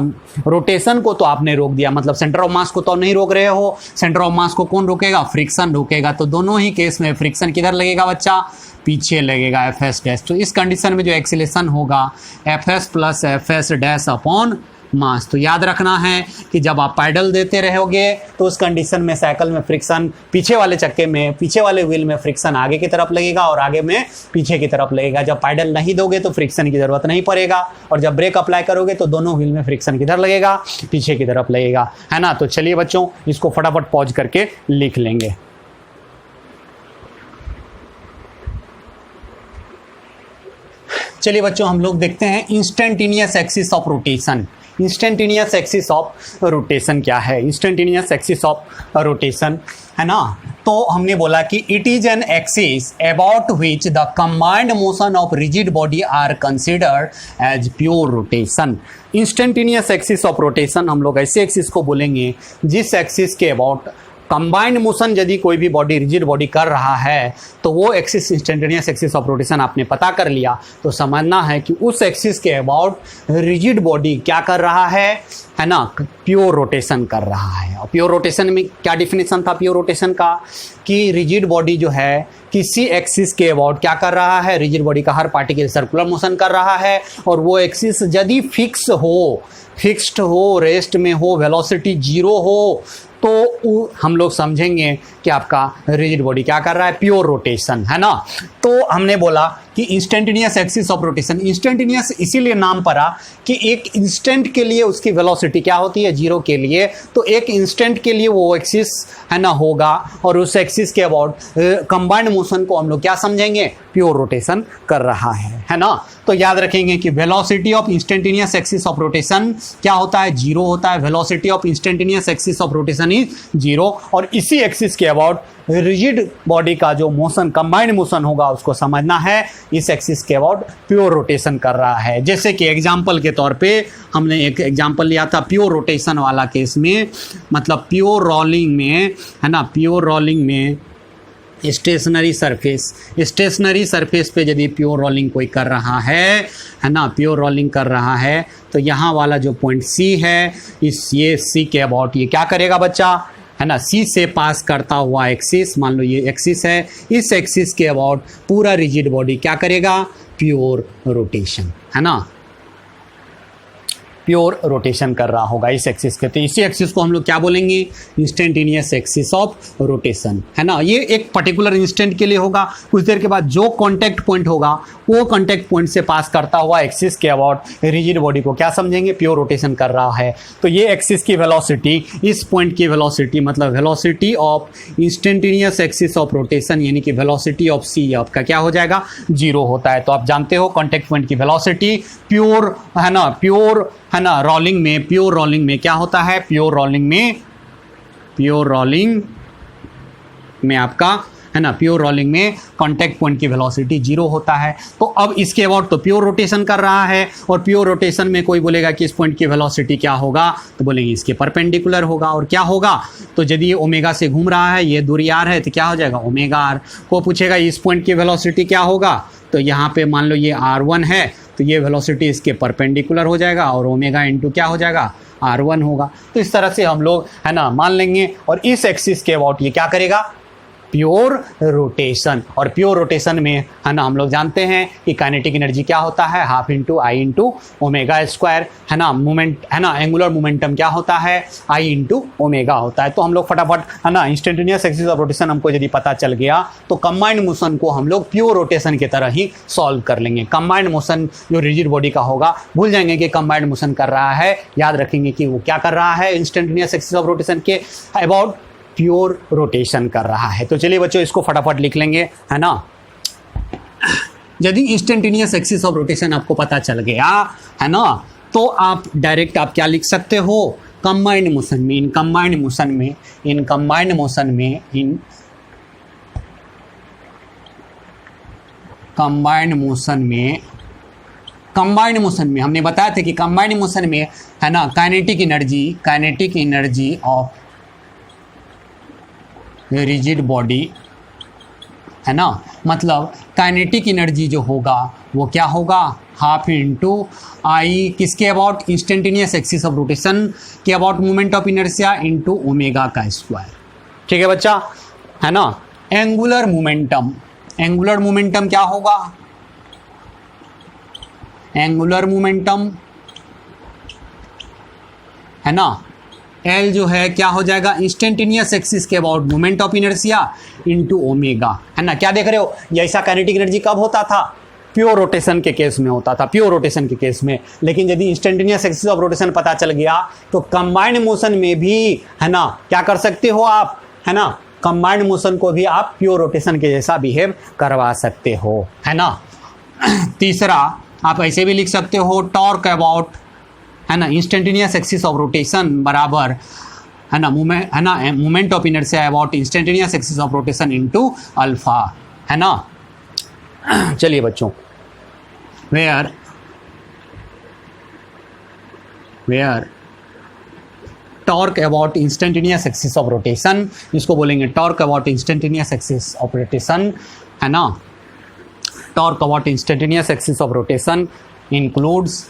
रोटेशन को तो आपने रोक दिया, मतलब सेंटर ऑफ मास को तो नहीं रोक रहे हो। सेंटर ऑफ मास को कौन रोकेगा, फ्रिक्शन रोकेगा। तो दोनों ही केस में फ्रिक्शन किधर लगेगा बच्चा, पीछे लगेगा Fs डैश। तो इस कंडीशन में जो एक्सीलरेशन होगा Fs plus Fs dash upon mass. तो याद रखना है कि जब आप पैडल देते रहोगे तो उस कंडीशन में साइकिल में फ्रिक्शन पीछे वाले चक्के में, पीछे वाले व्हील में फ्रिक्शन आगे की तरफ लगेगा और आगे में पीछे की तरफ लगेगा। जब पैडल नहीं दोगे तो फ्रिक्शन की ज़रूरत नहीं पड़ेगा, और जब ब्रेक अप्लाई करोगे तो दोनों व्हील में फ्रिक्शन किधर लगेगा, पीछे की तरफ लगेगा, है ना। तो चलिए बच्चों, इसको फटाफट पॉज करके लिख लेंगे। चलिए बच्चों, हम लोग देखते हैं instantaneous axis of rotation. Instantaneous axis of rotation क्या है, इंस्टेंटेनियस एक्सिस ऑफ रोटेशन है ना। तो हमने बोला कि it is an axis about which the combined motion of rigid body are considered as pure rotation. Instantaneous axis of rotation हम लोग ऐसे एक्सिस को बोलेंगे जिस एक्सिस के अबाउट कंबाइंड मोशन यदि कोई भी बॉडी, रिजिड बॉडी कर रहा है, तो वो axis instantaneous axis of rotation आपने पता कर लिया। तो समझना है कि उस एक्सिस के अबाउट रिजिड बॉडी क्या कर रहा है ना, प्योर रोटेशन कर रहा है। और प्योर रोटेशन में क्या डिफिनेशन था प्योर रोटेशन का, कि रिजिड बॉडी जो है किसी एक्सिस के अबाउट क्या कर रहा है, रिजिड बॉडी का हर पार्टिकल सर्कुलर मोशन कर रहा है, और वो एक्सिस यदि फिक्स्ड हो, रेस्ट में हो, वेलोसिटी जीरो हो, तो हम लोग समझेंगे कि आपका रिजिड बॉडी क्या कर रहा है, प्योर रोटेशन, है ना। तो हमने बोला कि instantaneous axis of rotation, instantaneous इसीलिए नाम पड़ा कि एक इंस्टेंट के लिए उसकी वेलोसिटी क्या होती है, जीरो के लिए। तो एक इंस्टेंट के लिए वो एक्सिस है ना होगा, और उस एक्सिस के अबाउट कंबाइंड मोशन को हम लोग क्या समझेंगे, प्योर रोटेशन कर रहा है ना। तो याद रखेंगे कि velocity of instantaneous axis of rotation क्या होता है, जीरो होता है। Velocity of instantaneous axis of rotation is zero, और इसी एक्सिस के अबाउट रिजिड बॉडी का जो मोशन, कंबाइंड मोशन होगा, उसको समझना है इस एक्सिस के अबाउट प्योर रोटेशन कर रहा है। जैसे कि एग्जाम्पल के तौर पे हमने एक एग्जाम्पल लिया था प्योर रोटेशन वाला केस में, मतलब प्योर रोलिंग में है ना, प्योर रोलिंग में स्टेशनरी सरफेस पे यदि प्योर रोलिंग कोई कर रहा है ना, प्योर रोलिंग कर रहा है, तो यहाँ वाला जो पॉइंट सी है, ये सी के अबाउट ये क्या करेगा बच्चा, है ना, सी से पास करता हुआ एक्सिस, मान लो ये एक्सिस है, इस एक्सिस के अबाउट पूरा रिजिड बॉडी क्या करेगा, प्योर रोटेशन, है ना, प्योर रोटेशन कर रहा होगा इस एक्सिस के। तो इसी एक्सिस को हम लोग क्या बोलेंगे, इंस्टेंटेनियस एक्सिस ऑफ रोटेशन, है ना। ये एक पर्टिकुलर इंस्टेंट के लिए होगा, कुछ देर के बाद जो कांटेक्ट पॉइंट होगा वो कांटेक्ट पॉइंट से पास करता हुआ एक्सिस के अबाउट रिजिड बॉडी को क्या समझेंगे, प्योर रोटेशन कर रहा है। तो ये एक्सिस की वेलोसिटी, इस पॉइंट की वेलोसिटी, मतलब velocity of instantaneous axis of rotation, यानी कि वेलोसिटी ऑफ सी आपका क्या हो जाएगा, जीरो होता है। तो आप जानते हो कांटेक्ट पॉइंट की वेलोसिटी प्योर है ना, प्योर है ना रोलिंग में, प्योर रोलिंग में क्या होता है, प्योर रोलिंग में आपका है ना, प्योर रोलिंग में कांटेक्ट पॉइंट की वेलोसिटी जीरो होता है। तो अब इसके अबाउट तो प्योर रोटेशन कर रहा है, और प्योर रोटेशन में कोई बोलेगा कि इस पॉइंट की वेलोसिटी क्या होगा, तो बोलेंगे इसके परपेंडिकुलर होगा। और क्या होगा, तो यदि ये ओमेगा से घूम रहा है, ये दूरी आर है, तो क्या हो जाएगा, ओमेगा आर। को पूछेगा इस पॉइंट की वेलोसिटी क्या होगा, तो यहाँ पे मान लो ये R1 है, तो ये वेलोसिटी इसके परपेंडिकुलर हो जाएगा, और ओमेगा इंटू क्या हो जाएगा, R1 होगा। तो इस तरह से हम लोग है ना मान लेंगे, और इस एक्सिस के अबाउट ये क्या करेगा, प्योर रोटेशन। और प्योर रोटेशन में है ना हम लोग जानते हैं कि काइनेटिक एनर्जी क्या होता है, half into I into omega square, है ना। मोमेंट है ना, एंगुलर मोमेंटम क्या होता है, आई इंटू ओमेगा होता है। तो हम लोग फटाफट है ना इंस्टेंटेनियस एक्सिस ऑफ रोटेशन हमको यदि पता चल गया तो कंबाइंड मोशन को हम लोग प्योर रोटेशन की तरह ही सॉल्व कर लेंगे। कंबाइंड मोशन जो रिजिड बॉडी का होगा, भूल जाएंगे कि कंबाइंड मोशन कर रहा है, याद रखेंगे कि वो क्या कर रहा है इंस्टेंटेनियस एक्सिस ऑफ रोटेशन के अबाउट प्योर रोटेशन कर रहा है। तो चलिए बच्चों इसको फटाफट लिख लेंगे, है ना। यदि इंस्टेंटेनियस एक्सिस ऑफ रोटेशन आपको पता चल गया, है ना, तो आप डायरेक्ट आप क्या लिख सकते हो, कंबाइंड मोशन में, इन कंबाइंड मोशन में, इन कंबाइंड मोशन में, इन कंबाइंड मोशन में, कंबाइंड मोशन में हमने बताया था कि कंबाइंड मोशन में है ना kinetic energy of rigid body, है ना, मतलब काइनेटिक एनर्जी जो होगा वो क्या होगा, हाफ इंटू आई किसके about, instantaneous axis of rotation के about moment of inertia into omega का स्क्वायर। ठीक है बच्चा, है ना। एंगुलर मोमेंटम, एंगुलर मोमेंटम क्या होगा, एंगुलर मोमेंटम है ना, एल जो है क्या हो जाएगा, इंस्टेंटेनियस एक्सिस के about moment of inertia into omega, है ना। क्या देख रहे हो, ये ऐसा काइनेटिक एनर्जी कब होता था, प्योर रोटेशन के केस में होता था, प्योर रोटेशन के केस में। लेकिन यदि इंस्टेंटेनियस एक्सिस ऑफ रोटेशन पता चल गया तो कंबाइंड मोशन में भी है ना क्या कर सकते हो आप, है ना, कंबाइंड मोशन को भी आप प्योर रोटेशन के जैसा बिहेव करवा सकते हो, है ना। तीसरा आप ऐसे भी लिख सकते हो, टॉर्क अबाउट, है ना, इंस्टेंटेनियस एक्सिस ऑफ रोटेशन बराबर, है ना, moment of inertia about instantaneous axis of rotation into alpha, है ना। चलिए बच्चों, where torque about instantaneous axis of rotation, इसको बोलेंगे torque about instantaneous axis of rotation, है ना। Torque about instantaneous axis of rotation includes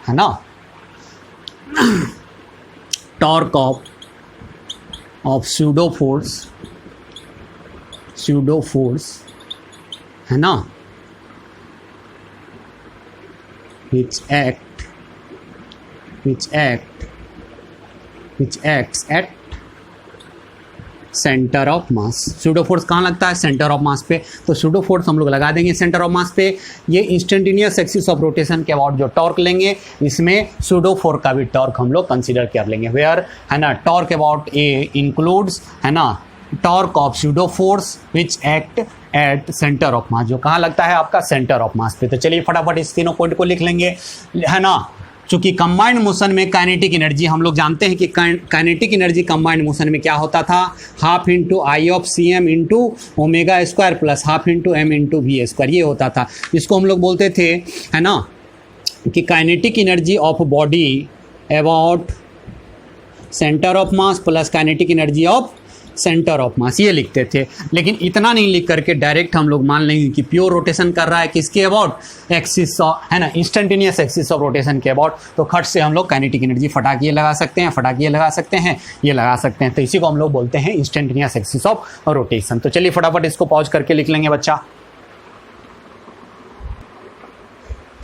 है ना टॉर्क ऑफ स्यूडो फोर्स, है ना, which acts at centre of mass. Pseudo force कहाँ लगता है, सेंटर ऑफ मास पे। तो स्यूडो फोर्स हम लोग लगा देंगे सेंटर ऑफ मास पे। ये इंस्टेंटेनियस एक्सिस ऑफ रोटेशन के अबाउट जो टॉर्क लेंगे, इसमें स्यूडो फोर्स का भी टॉर्क हम लोग कंसीडर कर लेंगे। वेयर, है ना, टॉर्क अबाउट ए इंक्लूड्स, है ना, torque of pseudo force which act at centre of मास, जो कहाँ लगता है आपका सेंटर ऑफ मास पे। तो चलिए फटाफट इस तीनों पॉइंट को लिख लेंगे, है ना। चूंकि कंबाइंड मोशन में काइनेटिक एनर्जी हम लोग जानते हैं कि काइनेटिक एनर्जी कंबाइंड मोशन में क्या होता था, half into I of C M into omega square plus half into M into V square, ये होता था। इसको हम लोग बोलते थे, है ना, कि kinetic energy of body about centre of mass plus kinetic energy of centre of मास, ये लिखते थे। लेकिन इतना नहीं लिख करके डायरेक्ट हम लोग मान लेंगे कि प्योर रोटेशन कर रहा है किसके अबाउट, एक्सिस ऑफ, है ना, इंस्टेंटेनियस एक्सिस ऑफ रोटेशन के अबाउट। तो खट से हम लोग काइनेटिक एनर्जी फटाक ये लगा सकते हैं, फटाक ये लगा सकते हैं, ये लगा सकते हैं। तो इसी को हम लोग बोलते हैं इंस्टेंटेनियस एक्सिस ऑफ रोटेशन। तो चलिए फटाफट इसको पॉज करके लिख लेंगे बच्चा।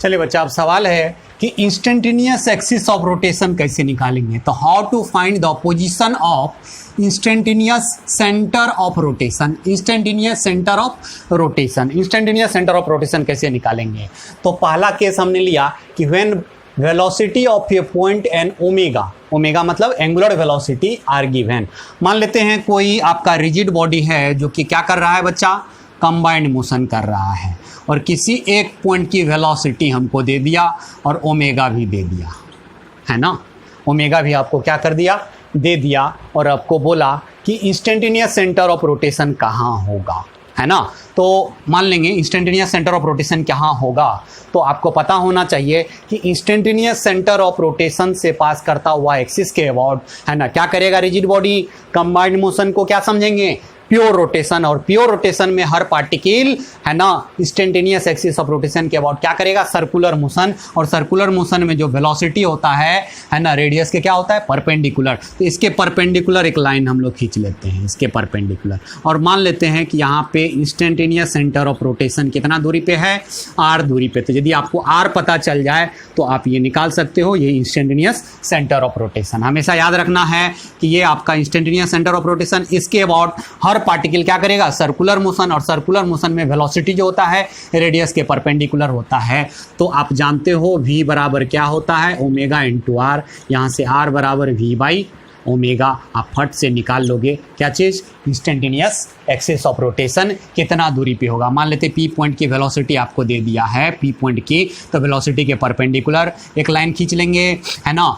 चलिए बच्चा, अब सवाल है कि इंस्टेंटेनियस एक्सिस ऑफ रोटेशन कैसे निकालेंगे। तो how to find the position of instantaneous centre of rotation, instantaneous centre of rotation, instantaneous centre of rotation कैसे निकालेंगे। तो पहला केस हमने लिया कि when velocity of a point and omega, omega मतलब एंगुलर वेलोसिटी आर गिवन। मान लेते हैं कोई आपका रिजिड बॉडी है जो कि क्या कर रहा है बच्चा, कंबाइंड मोशन कर रहा है, और किसी एक पॉइंट की वेलोसिटी हमको दे दिया और ओमेगा भी दे दिया, है ना, ओमेगा भी आपको क्या कर दिया, दे दिया, और आपको बोला कि इंस्टेंटेनियस सेंटर ऑफ रोटेशन कहाँ होगा, है ना। तो मान लेंगे इंस्टेंटेनियस सेंटर ऑफ रोटेशन कहाँ होगा। तो आपको पता होना चाहिए कि इंस्टेंटेनियस सेंटर ऑफ रोटेशन से पास करता हुआ एक्सिस के अबाउट, है ना, क्या करेगा रिजिड बॉडी, कंबाइंड मोशन को क्या समझेंगे, प्योर रोटेशन, और प्योर रोटेशन में हर पार्टिकल है ना इंस्टेंटेनियस एक्सिस ऑफ रोटेशन के अबाउट क्या करेगा, सर्कुलर मोशन, और सर्कुलर मोशन में जो वेलोसिटी होता है ना रेडियस के क्या होता है, परपेंडिकुलर। तो इसके परपेंडिकुलर एक लाइन हम लोग खींच लेते हैं, इसके परपेंडिकुलर, और मान लेते हैं कि यहाँ पे इंस्टेंटेनियस सेंटर ऑफ रोटेशन कितना दूरी पे है, r दूरी पे। तो यदि आपको r पता चल जाए तो आप ये निकाल सकते हो, ये इंस्टेंटेनियस सेंटर ऑफ रोटेशन। हमेशा याद रखना है कि ये आपका इंस्टेंटेनियस सेंटर ऑफ रोटेशन, इसके अबाउट हर पार्टिकल क्या करेगा, सर्कुलर मोशन, और सर्कुलर मोशन में वेलोसिटी जो होता है रेडियस के परपेंडिकुलर होता है। तो आप जानते हो v बराबर क्या होता है, ओमेगा इंटू आर, यहाँ से r बराबर v बाई ओमेगा आप फट से निकाल लोगे क्या चीज़, इंस्टेंटेनियस एक्सिस ऑफ रोटेशन कितना दूरी पे होगा। मान लेते पी पॉइंट की वेलोसिटी आपको दे दिया है, पी पॉइंट की, तो वेलोसिटी के परपेंडिकुलर एक लाइन खींच लेंगे है ना,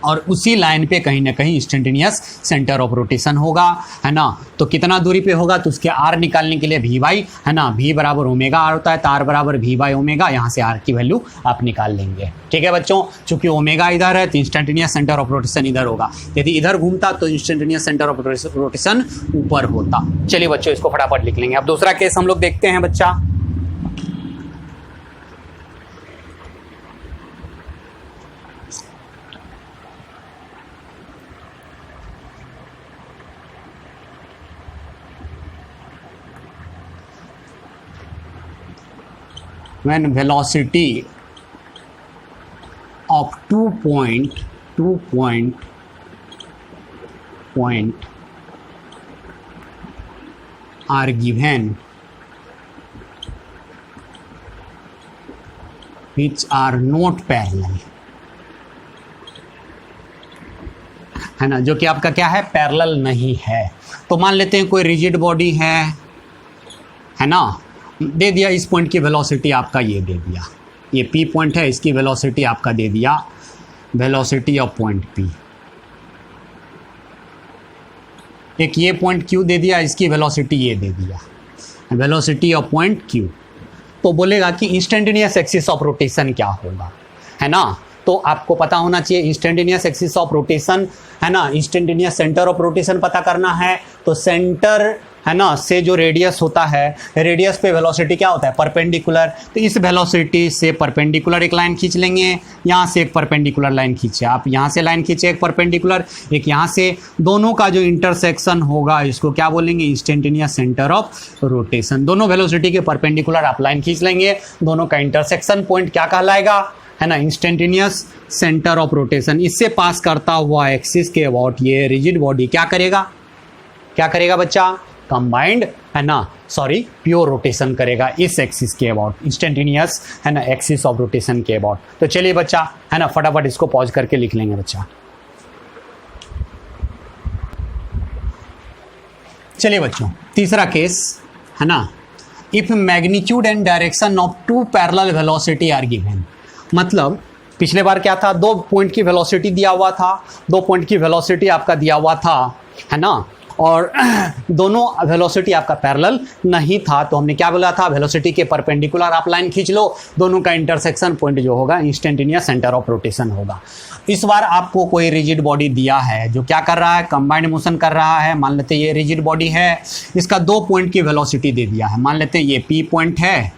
और उसी लाइन पे कहीं ना कहीं इंस्टेंटेनियस सेंटर ऑफ रोटेशन होगा है ना। तो कितना दूरी पे होगा, तो उसके आर निकालने के लिए वी बाई है ना, वी बराबर ओमेगा आर होता है, तो आर बराबर वी बाई ओमेगा, यहाँ से आर की वैल्यू आप निकाल लेंगे। ठीक है बच्चों, चूंकि ओमेगा इधर है तो इंस्टेंटेनियस सेंटर ऑफ रोटेशन इधर होगा, यदि इधर घूमता तो इंस्टेंटेनियस सेंटर ऑफ रोटेशन ऊपर होता। चलिए बच्चों इसको फटाफट लिख लेंगे। अब दूसरा केस हम लोग देखते हैं बच्चा। when velocity of two point are given which are not parallel, है ना, जो कि आपका क्या है, पैरेलल नहीं है। तो मान लेते हैं कोई रिजिड बॉडी है ना, दे दिया इस पॉइंट की वेलोसिटी आपका ये दे दिया, ये पी पॉइंट है, इसकी वेलोसिटी आपका दे दिया वेलोसिटी ऑफ पॉइंट पी। एक ये पॉइंट क्यू दे दिया, इसकी वेलोसिटी ये दे दिया वेलोसिटी ऑफ पॉइंट क्यू। तो बोलेगा कि इंस्टेंटेनियस एक्सिस ऑफ रोटेशन क्या होगा, है ना। तो आपको पता होना चाहिए इंस्टेंटेनियस एक्सिस ऑफ रोटेशन है ना, इंस्टेंटेनियस सेंटर ऑफ रोटेशन पता करना है। तो सेंटर है ना से जो रेडियस होता है, रेडियस पे वेलोसिटी क्या होता है, परपेंडिकुलर। तो इस वेलोसिटी से परपेंडिकुलर एक लाइन खींच लेंगे, यहाँ से एक परपेंडिकुलर लाइन खींचे, आप यहाँ से लाइन खींचे एक परपेंडिकुलर, एक यहाँ से, दोनों का जो इंटरसेक्शन होगा इसको क्या बोलेंगे, इंस्टेंटेनियस सेंटर ऑफ रोटेशन। दोनों वेलोसिटी के परपेंडिकुलर आप लाइन खींच लेंगे, दोनों का इंटरसेक्शन पॉइंट क्या कहलाएगा, है ना, इंस्टेंटेनियस सेंटर ऑफ रोटेशन। इससे पास करता हुआ एक्सिस के अबाउट ये रिजिड बॉडी क्या करेगा, क्या करेगा बच्चा, कंबाइंड है ना, सॉरी प्योर रोटेशन करेगा इस एक्सिस के अबाउट, इंस्टेंटेनियस है ना एक्सिस ऑफ रोटेशन के अबाउट। तो चलिए बच्चा है ना फटाफट इसको पॉज करके लिख लेंगे बच्चा। चलिए बच्चों तीसरा केस है ना, if magnitude and direction of two parallel velocity are given. मतलब पिछले बार क्या था, दो पॉइंट की वेलोसिटी दिया हुआ था, दो पॉइंट की वेलोसिटी आपका दिया हुआ था है ना, और दोनों वेलोसिटी आपका पैरेलल नहीं था। तो हमने क्या बोला था, वेलोसिटी के परपेंडिकुलर आप लाइन खींच लो, दोनों का इंटरसेक्शन पॉइंट जो होगा इंस्टेंटेनियस सेंटर ऑफ रोटेशन होगा। इस बार आपको कोई रिजिड बॉडी दिया है जो क्या कर रहा है, कंबाइंड मोशन कर रहा है। मान लेते ये रिजिड बॉडी है, इसका दो पॉइंट की वेलोसिटी दे दिया है। मान लेते ये पी पॉइंट है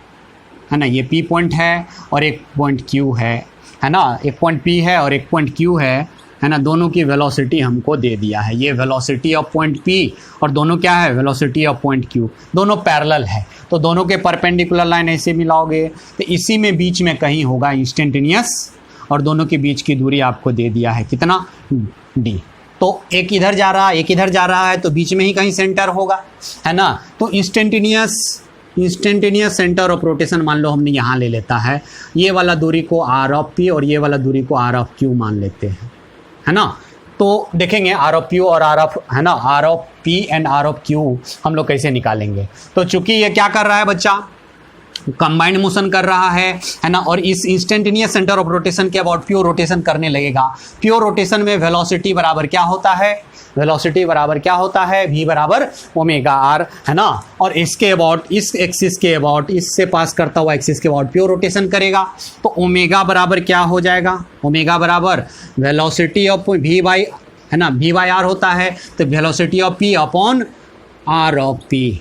ना, ये पी पॉइंट है और एक पॉइंट क्यू है ना, एक पॉइंट पी है और एक पॉइंट क्यू है ना, दोनों की वेलोसिटी हमको दे दिया है, ये वेलोसिटी ऑफ पॉइंट पी और दोनों क्या है, वेलोसिटी ऑफ पॉइंट क्यू, दोनों पैरेलल है। तो दोनों के परपेंडिकुलर लाइन ऐसे मिलाओगे तो इसी में बीच में कहीं होगा इंस्टेंटेनियस, और दोनों के बीच की दूरी आपको दे दिया है कितना, डी। तो एक इधर जा रहा है, एक इधर जा रहा है, तो बीच में ही कहीं सेंटर होगा है ना। तो इंस्टेंटेनियस सेंटर ऑफ रोटेशन मान लो हमने यहाँ ले लेता है, ये वाला दूरी को आर ऑफ पी और ये वाला दूरी को आर ऑफ क्यू मान लेते हैं है ना। तो देखेंगे आर ऑफ क्यू और आर ऑफ है ना, R of P and R of Q हम लोग कैसे निकालेंगे। तो चूंकि ये क्या कर रहा है बच्चा, कंबाइंड मोशन कर रहा है ना, और इस इंस्टेंटेनियस सेंटर ऑफ रोटेशन के अबाउट प्योर रोटेशन करने लगेगा। प्योर रोटेशन में वेलोसिटी बराबर क्या होता है, वेलोसिटी बराबर क्या होता है, v बराबर ओमेगा आर है ना, और इसके अबाउट, इस एक्सिस के अबाउट, इससे पास करता हुआ एक्सिस के अबाउट प्योर रोटेशन करेगा। तो ओमेगा बराबर क्या हो जाएगा, ओमेगा बराबर वेलोसिटी ऑफ v बाई है ना, v बाई आर होता है, तो velocity of p upon r of p,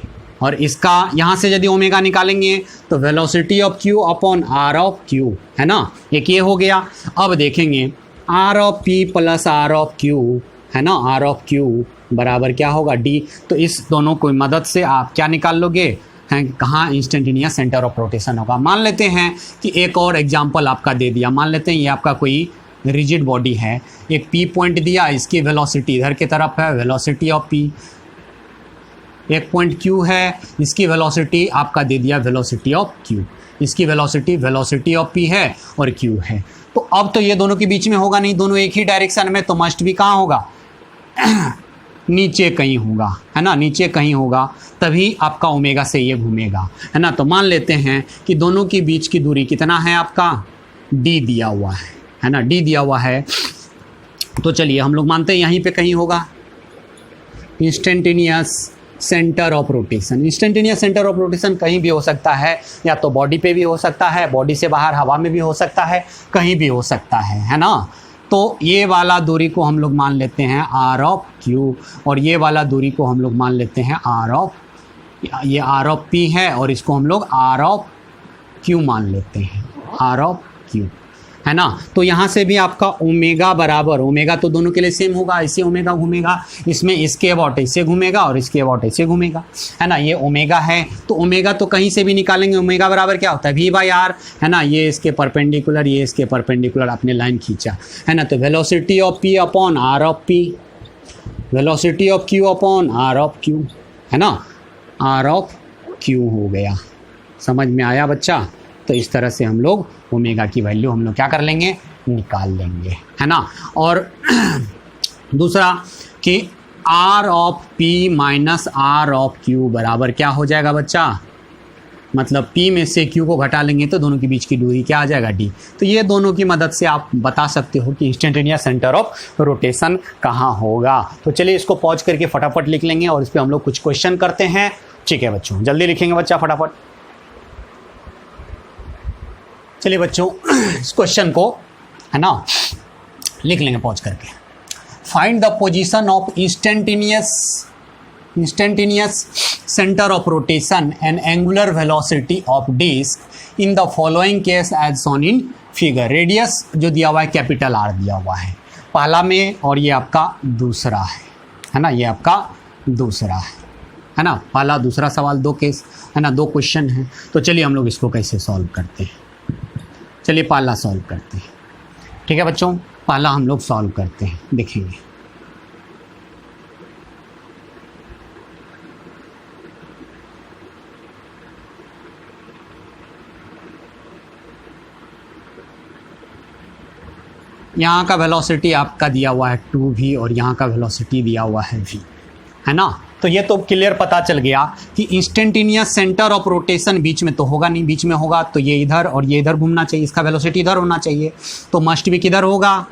और इसका यहाँ से यदि ओमेगा निकालेंगे तो velocity of q upon r of q, है ना, एक ये हो गया। अब देखेंगे r of p plus r of q, है ना, r ऑफ q बराबर क्या होगा d। तो इस दोनों को मदद से आप क्या निकाल लोगे, हैं कहाँ इंस्टेंटेनियस सेंटर ऑफ रोटेशन होगा। मान लेते हैं कि एक और एग्जांपल आपका दे दिया, मान लेते हैं ये आपका कोई रिजिड बॉडी है, एक p पॉइंट दिया, इसकी वेलोसिटी इधर की तरफ है, वेलोसिटी ऑफ p, एक पॉइंट q है, इसकी वेलोसिटी आपका दे दिया वेलोसिटी ऑफ q, इसकी वेलोसिटी ऑफ p है और q है। तो अब तो ये दोनों के बीच में होगा नहीं, दोनों एक ही डायरेक्शन में, तो मस्ट भी कहाँ होगा नीचे कहीं होगा, है ना, नीचे कहीं होगा, तभी आपका ओमेगा से ये घूमेगा, है ना। तो मान लेते हैं कि दोनों के बीच की दूरी कितना है, आपका d दिया हुआ है ना, d दिया हुआ है। तो चलिए हम लोग मानते हैं यहीं पे कहीं होगा instantaneous centre of rotation. Instantaneous centre of rotation कहीं भी हो सकता है, या तो बॉडी पे भी हो सकता है, बॉडी से बाहर हवा में भी हो सकता है, कहीं भी हो सकता है ना। तो ये वाला दूरी को हम लोग मान लेते हैं r ऑफ q, और ये वाला दूरी को हम लोग मान लेते हैं ये r ऑफ p है, और इसको हम लोग r ऑफ q मान लेते हैं, r ऑफ q, है ना। तो यहाँ से भी आपका ओमेगा बराबर, ओमेगा तो दोनों के लिए सेम होगा, ऐसे ओमेगा घूमेगा, इसमें इसके अबाउट ऐसे घूमेगा और इसके अबाउट ऐसे घूमेगा, है ना। ये ओमेगा है, तो ओमेगा तो कहीं से भी निकालेंगे, ओमेगा बराबर क्या होता है v बाई आर, है ना, ये इसके परपेंडिकुलर, ये इसके परपेंडिकुलर, आपने लाइन खींचा, है ना। तो velocity of p upon r of p, velocity of q upon r of q, है ना, r ऑफ q हो गया। समझ में आया बच्चा। तो इस तरह से हम लोग ओमेगा की वैल्यू हम लोग क्या कर लेंगे, निकाल लेंगे, है ना। और दूसरा कि r of p minus r of q बराबर क्या हो जाएगा बच्चा, मतलब p में से q को घटा लेंगे तो दोनों के बीच की दूरी क्या आ जाएगा, d। तो ये दोनों की मदद से आप बता सकते हो कि इंस्टेंटेनियस सेंटर ऑफ रोटेशन कहाँ होगा। तो चलिए इसको पॉज करके फटाफट लिख लेंगे और इस पर हम लोग कुछ क्वेश्चन करते हैं, ठीक है बच्चों, जल्दी लिखेंगे बच्चा फटाफट। चलिए बच्चों इस क्वेश्चन को, है ना, लिख लेंगे पॉज करके। Find the position of instantaneous centre of rotation and angular velocity of disc in the following case as shown in figure. Radius जो दिया हुआ है कैपिटल R दिया हुआ है पहला में, और ये आपका दूसरा है ना, ये आपका दूसरा है ना। पहला दूसरा सवाल, दो केस, है ना, दो क्वेश्चन हैं। तो चलिए हम लोग इसको कैसे सॉल्व करते हैं, चलिए पहला सॉल्व करते हैं, ठीक है बच्चों, पहला हम लोग सॉल्व करते हैं, देखेंगे। यहाँ का वेलोसिटी आपका दिया हुआ है 2v और यहाँ का वेलोसिटी दिया हुआ है v, है ना। तो ये तो क्लियर पता चल गया कि इंस्टेंटेनियस सेंटर ऑफ रोटेशन बीच में तो होगा नहीं, बीच में होगा तो ये इधर और ये इधर घूमना चाहिए, इसका वेलोसिटी इधर होना चाहिए, तो मस्ट भी किधर होगा,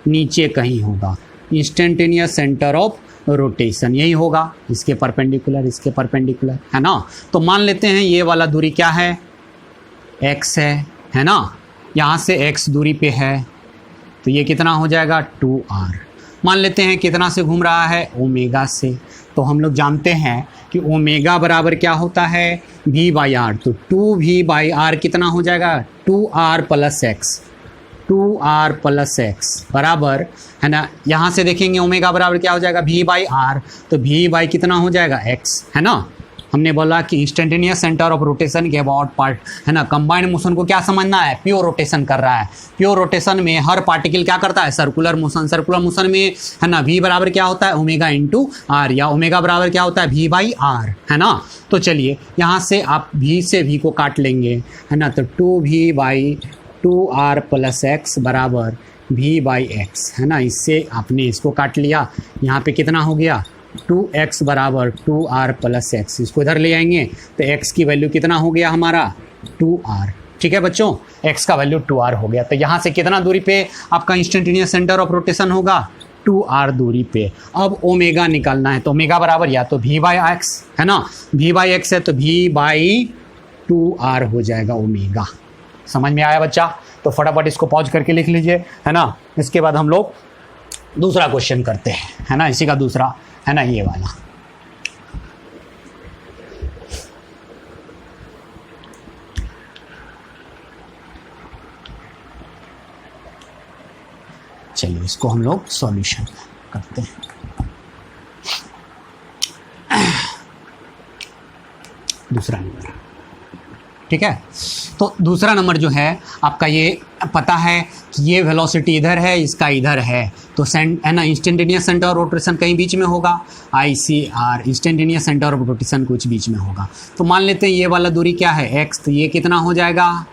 नीचे कहीं होगा। इंस्टेंटेनियस सेंटर ऑफ रोटेशन यही होगा, इसके परपेंडिकुलर, इसके परपेंडिकुलर, है ना। तो मान लेते हैं ये वाला दूरी क्या है, x है ना, यहाँ से x दूरी पे है, तो ये कितना हो जाएगा 2r। मान लेते हैं कितना से घूम रहा है, ओमेगा से। तो हम लोग जानते हैं कि ओमेगा बराबर क्या होता है, v बाई आर। तो 2v बाई आर कितना हो जाएगा, 2r plus x, 2r plus x बराबर, है ना। यहाँ से देखेंगे ओमेगा बराबर क्या हो जाएगा, v बाई आर। तो v बाई कितना हो जाएगा x, है ना। हमने बोला कि इंस्टेंटेनियस सेंटर ऑफ रोटेशन के अबाउट पार्ट, है ना, कंबाइंड मोशन को क्या समझना है, प्योर रोटेशन कर रहा है। प्योर रोटेशन में हर पार्टिकल क्या करता है, सर्कुलर मोशन। सर्कुलर मोशन में, है ना, v बराबर क्या होता है, ओमेगा इंटू आर, या ओमेगा बराबर क्या होता है, v बाई आर, है ना। तो चलिए यहाँ से आप v से v को काट लेंगे, है ना। तो 2v by 2r plus x बराबर v बाई x, है ना। इससे आपने इसको काट लिया, यहाँ पे कितना हो गया, 2x बराबर 2r प्लस x। इसको इधर ले आएंगे तो x की वैल्यू कितना हो गया हमारा, 2r, ठीक है बच्चों, x का वैल्यू 2r हो गया। तो यहाँ से कितना दूरी पे आपका इंस्टेंटेनियस सेंटर ऑफ रोटेशन होगा, 2r दूरी पे। अब ओमेगा निकालना है, तो ओमेगा बराबर या तो v बाई x, है ना, v बाई x है तो v बाई 2r हो जाएगा ओमेगा। समझ में आया बच्चा। तो फटाफट इसको पॉज करके लिख लीजिए, है ना। इसके बाद हम लोग दूसरा क्वेश्चन करते हैं, है ना, इसी का दूसरा, है ना, ये वाला। चलिए इसको हम लोग सॉल्यूशन करते हैं। दूसरा नंबर, ठीक है। तो दूसरा नंबर जो है आपका, ये पता है कि ये वेलोसिटी इधर है, इसका इधर है, तो है ना, इंस्टेंटेनियस सेंटर ऑफ रोटेशन कहीं बीच में होगा, ICR instantaneous centre of rotation कुछ बीच में होगा। तो मान लेते हैं ये वाला दूरी क्या है, x, तो ये कितना हो जाएगा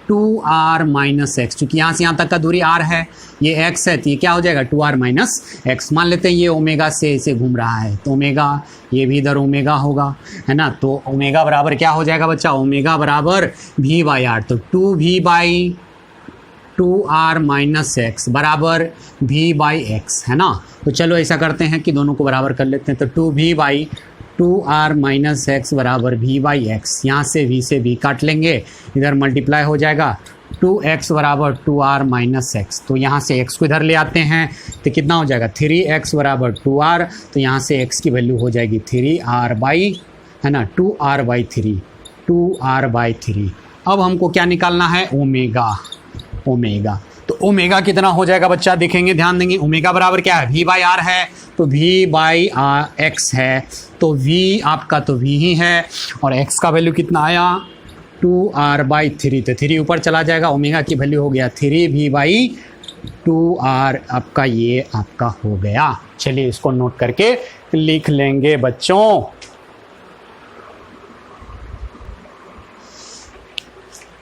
2r माइनस एक्स, चूँकि यहाँ से यहाँ तक का दूरी r है, ये x है, तो ये क्या हो जाएगा 2r माइनस एक्स। मान लेते हैं ये ओमेगा से इसे घूम रहा है, तो ओमेगा, ये भी इधर ओमेगा होगा, है ना, तो ओमेगा बराबर क्या हो जाएगा बच्चा, ओमेगा बराबर v/r, तो 2v/2r माइनस एक्स बराबर v/x, है ना। तो चलो ऐसा करते हैं कि दोनों को बराबर कर लेते हैं, तो 2v/2r माइनस एक्स बराबर v/x, यहाँ से v से v काट लेंगे, इधर मल्टीप्लाई हो जाएगा, 2x बराबर 2r माइनस एक्स, तो यहाँ से x को इधर ले आते हैं, तो कितना हो जाएगा 3x बराबर 2r, तो यहाँ से x की वैल्यू हो जाएगी 3r बाई, है ना, 2r/3। अब हमको क्या निकालना है, ओमेगा। तो ओमेगा कितना हो जाएगा बच्चा, देखेंगे, ध्यान देंगे, ओमेगा बराबर क्या है, v/r है, तो v/x है, तो v आपका तो v ही है, और x का वैल्यू कितना आया 2r/3, तो 3 ऊपर चला जाएगा, ओमेगा की वैल्यू हो गया 3v/2r, आपका ये आपका हो गया। चलिए इसको नोट करके लिख लेंगे बच्चों।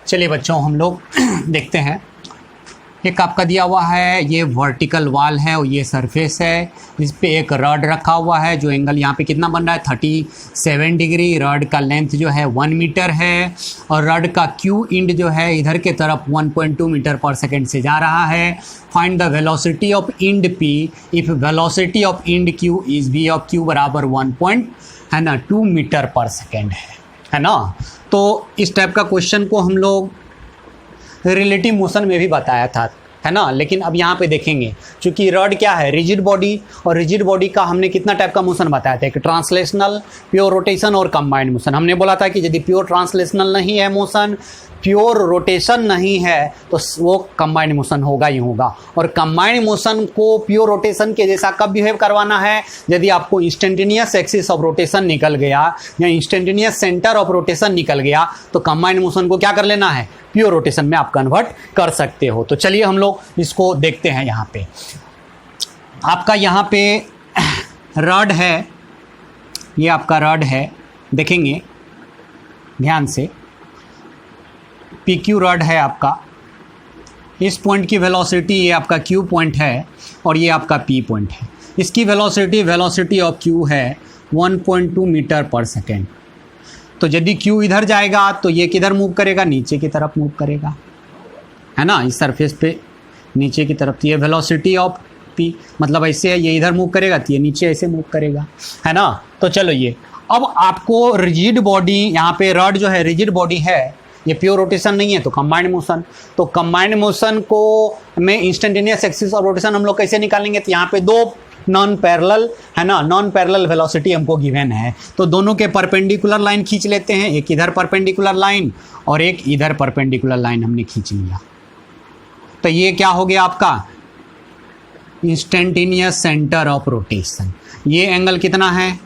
चलिए बच्चों हम लोग देखते हैं, एक आपका दिया हुआ है, ये वर्टिकल वॉल है और ये सरफेस है, इस पे एक रॉड रखा हुआ है, जो एंगल यहाँ पे कितना बन रहा है 37 डिग्री, रॉड का लेंथ जो है 1 मीटर है, और रॉड का क्यू इंड जो है इधर के तरफ 1.2 मीटर पर सेकेंड से जा रहा है। Find the velocity of end P if velocity of end Q is V of Q बराबर 1.2 मीटर पर सेकेंड है ना। तो इस टाइप का क्वेश्चन को हम लोग रिलेटिव मोशन में भी बताया था, है ना, लेकिन अब यहाँ पे देखेंगे, क्योंकि रॉड क्या है, रिजिड बॉडी, और रिजिड बॉडी का हमने कितना टाइप का मोशन बताया था, एक ट्रांसलेशनल, प्योर रोटेशन और कंबाइंड मोशन। हमने बोला था कि यदि प्योर ट्रांसलेशनल नहीं है मोशन, प्योर रोटेशन नहीं है, तो वो कंबाइंड मोशन होगा ही होगा। और कंबाइंड मोशन को प्योर रोटेशन के जैसा कब बिहेव करवाना है, यदि आपको इंस्टेंटेनियस एक्सिस ऑफ रोटेशन निकल गया या इंस्टेंटेनियस सेंटर ऑफ रोटेशन निकल गया, तो कंबाइंड मोशन को क्या कर लेना है, प्योर रोटेशन में आप कन्वर्ट कर सकते हो। तो चलिए हम लोग इसको देखते हैं। यहाँ पे आपका यहाँ पे रॉड है, ये आपका रॉड है, देखेंगे ध्यान से, PQ रॉड है आपका, इस पॉइंट की वेलोसिटी ये आपका Q पॉइंट है और ये आपका P पॉइंट है। इसकी वेलोसिटी ऑफ Q है 1.2 मीटर पर सेकेंड। तो यदि Q इधर जाएगा तो ये किधर मूव करेगा, नीचे की तरफ मूव करेगा, है ना, इस सरफेस पे नीचे की तरफ। तो ये वेलोसिटी ऑफ P मतलब ऐसे है, ये इधर मूव करेगा तो ये नीचे ऐसे मूव करेगा, है ना। तो चलो ये अब आपको रिजिड बॉडी, यहाँ पे रॉड जो है रिजिड बॉडी है, ये प्योर रोटेशन नहीं है, तो कंबाइंड मोशन। तो कंबाइंड मोशन को में इंस्टेंटेनियस एक्सिस ऑफ रोटेशन हम लोग कैसे निकालेंगे, तो यहाँ पे दो नॉन पैरेलल, है ना, नॉन पैरेलल वेलोसिटी हमको गिवन है, तो दोनों के परपेंडिकुलर लाइन खींच लेते हैं, एक इधर परपेंडिकुलर लाइन और एक इधर परपेंडिकुलर लाइन हमने खींच लिया। तो ये क्या हो गया आपका इंस्टेंटेनियस सेंटर ऑफ रोटेशन। ये एंगल कितना है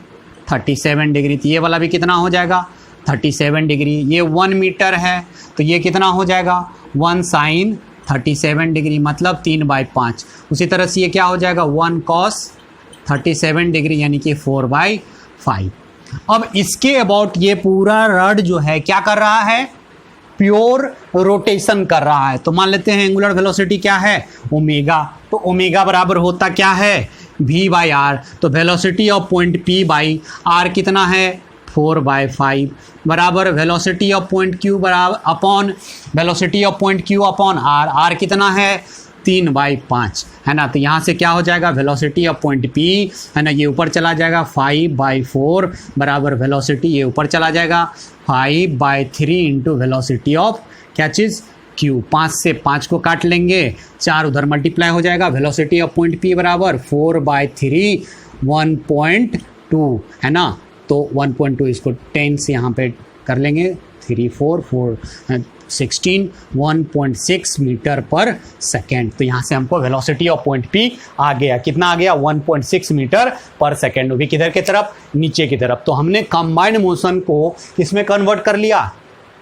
37 डिग्री, तो ये वाला भी कितना हो जाएगा 37 डिग्री। ये 1 मीटर है, तो ये कितना हो जाएगा 1 sin 37 डिग्री मतलब 3/5। उसी तरह से ये क्या हो जाएगा 1 cos 37 डिग्री यानी कि 4/5। अब इसके अबाउट ये पूरा रॉड जो है क्या कर रहा है, प्योर रोटेशन कर रहा है। तो मान लेते हैं एंगुलर वेलोसिटी क्या है ओमेगा, तो ओमेगा बराबर होता क्या है v/r। तो velocity of point P by r कितना है 4/5 बराबर वेलोसिटी ऑफ पॉइंट Q बराबर upon velocity of point Q upon r, r कितना है 3/5, है ना। तो यहाँ से क्या हो जाएगा वेलोसिटी ऑफ पॉइंट P, है ना, ये ऊपर चला जाएगा 5/4 बराबर वेलोसिटी ये ऊपर चला जाएगा 5/3 इंटू वेलोसिटी ऑफ क्या चीज़ क्यू, 5 से 5 को काट लेंगे, 4 उधर मल्टीप्लाई हो जाएगा, वेलोसिटी ऑफ पॉइंट P बराबर 4/3 1.2 है ना। तो 1.2 इसको 10 से यहाँ पे कर लेंगे, 3 4 4 16 1.6 मीटर पर सेकेंड। तो यहाँ से हमको वेलोसिटी ऑफ पॉइंट P आ गया, कितना आ गया 1.6 मीटर पर सेकेंड, वो भी किधर की तरफ, नीचे की तरफ। तो हमने कंबाइंड मोशन को किसमें कन्वर्ट कर लिया,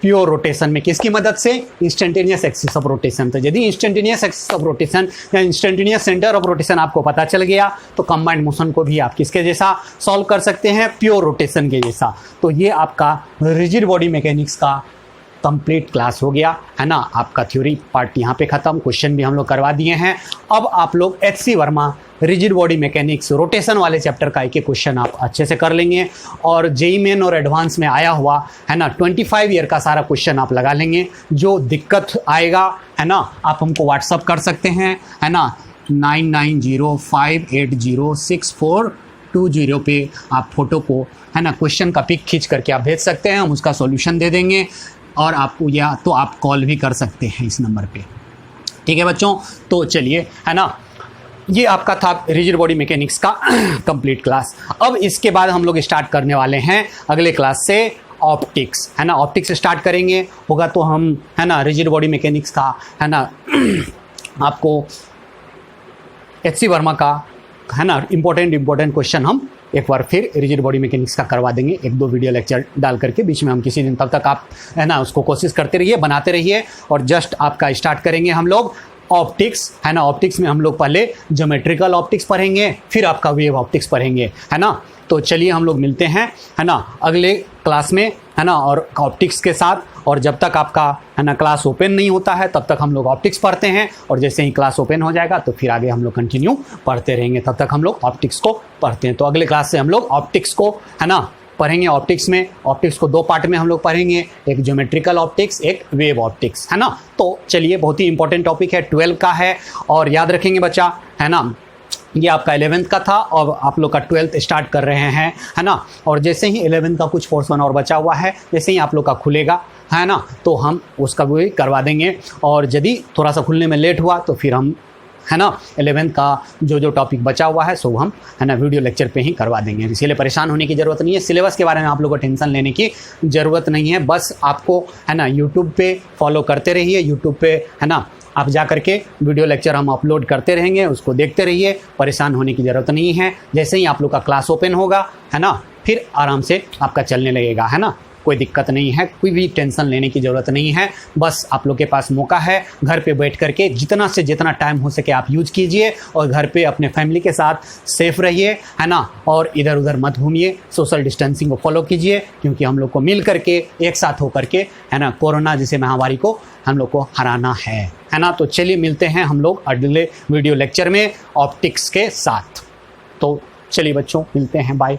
प्योर रोटेशन में, किसकी मदद से, इंस्टेंटेनियस एक्सिस ऑफ रोटेशन। तो यदि इंस्टेंटेनियस एक्सिस ऑफ रोटेशन या इंस्टेंटेनियस सेंटर ऑफ रोटेशन आपको पता चल गया तो कंबाइंड मोशन को भी आप किसके जैसा सॉल्व कर सकते हैं, प्योर रोटेशन के जैसा। तो ये आपका रिजिड बॉडी मैकेनिक्स का कंप्लीट क्लास हो गया है ना। आपका थ्योरी पार्ट यहाँ पे खत्म, क्वेश्चन भी हम लोग करवा दिए हैं। अब आप लोग HC Verma rigid body mechanics rotation वाले चैप्टर का एक एक क्वेश्चन आप अच्छे से कर लेंगे, और जेईई मेन और एडवांस में आया हुआ है ना 25 ईयर का सारा क्वेश्चन आप लगा लेंगे। जो दिक्कत आएगा है ना, आप हमको व्हाट्सअप कर सकते हैं है ना, 9905806420 पे आप फोटो को है ना क्वेश्चन का पिक खींच करके आप भेज सकते हैं, हम उसका सॉल्यूशन दे देंगे। और आपको या तो आप कॉल भी कर सकते हैं इस नंबर पे, ठीक है बच्चों। तो चलिए है ना, ये आपका था रिजिड बॉडी मैकेनिक्स का कंप्लीट क्लास। अब इसके बाद हम लोग स्टार्ट करने वाले हैं अगले क्लास से ऑप्टिक्स है ना। ऑप्टिक्स स्टार्ट करेंगे होगा तो हम है ना रिजिड बॉडी मैकेनिक्स का है ना आपको HC वर्मा का है ना इम्पोर्टेंट क्वेश्चन हम एक बार फिर रिजिड बॉडी मैकेनिक्स का करवा देंगे, 1-2 वीडियो लेक्चर डाल करके बीच में हम किसी दिन। तब तक आप है ना उसको कोशिश करते रहिए, बनाते रहिए। और जस्ट आपका स्टार्ट करेंगे हम लोग ऑप्टिक्स है ना। ऑप्टिक्स में हम लोग पहले ज्योमेट्रिकल ऑप्टिक्स पढ़ेंगे, फिर आपका वेव ऑप्टिक्स पढ़ेंगे है ना। तो चलिए हम लोग मिलते हैं है ना अगले क्लास में है ना, और ऑप्टिक्स के साथ। और जब तक आपका है ना क्लास ओपन नहीं होता है तब तक हम लोग ऑप्टिक्स पढ़ते हैं, और जैसे ही क्लास ओपन हो जाएगा तो फिर आगे हम लोग कंटिन्यू पढ़ते रहेंगे, तब तक हम लोग ऑप्टिक्स को पढ़ते हैं। तो अगले क्लास से हम लोग ऑप्टिक्स को है ना पढ़ेंगे। ऑप्टिक्स को 2 पार्ट में हम लोग पढ़ेंगे, एक ज्योमेट्रिकल ऑप्टिक्स, एक वेव ऑप्टिक्स है ना। तो चलिए, बहुत ही इंपॉर्टेंट टॉपिक है, 12 का है, और याद रखेंगे बच्चा है ना। ये आपका 11th का था और आप लोग का 12th स्टार्ट कर रहे हैं है ना। और जैसे ही 11th का कुछ पोर्शन और बचा हुआ है, जैसे ही आप लोग का खुलेगा है ना, तो हम उसका भी करवा देंगे। और यदि थोड़ा सा खुलने में लेट हुआ तो फिर हम है ना 11th का जो टॉपिक बचा हुआ है सो हम है ना वीडियो लेक्चर पे ही करवा देंगे। इसलिए परेशान होने की ज़रूरत नहीं है, सिलेबस के बारे में आप लोगों को टेंशन लेने की ज़रूरत नहीं है। बस आपको है ना यूट्यूब पे फॉलो करते रहिए, यूट्यूब पे है ना आप जा करके वीडियो लेक्चर हम अपलोड करते रहेंगे, उसको देखते रहिए, परेशान होने की ज़रूरत नहीं है। जैसे ही आप लोग का क्लास ओपन होगा है ना, फिर आराम से आपका चलने लगेगा है ना, कोई दिक्कत नहीं है, कोई भी टेंशन लेने की ज़रूरत नहीं है। बस आप लोग के पास मौका है, घर पे बैठ करके जितना से जितना टाइम हो सके आप यूज कीजिए, और घर पे अपने फैमिली के साथ सेफ रहिए है ना, और इधर उधर मत घूमिए, सोशल डिस्टेंसिंग को फॉलो कीजिए, क्योंकि हम लोग को मिल करके एक साथ होकर के है ना कोरोना जैसे महामारी को हम लोग को हराना है ना। तो चलिए मिलते हैं हम लोग अगले वीडियो लेक्चर में ऑप्टिक्स के साथ। तो चलिए बच्चों, मिलते हैं, बाय।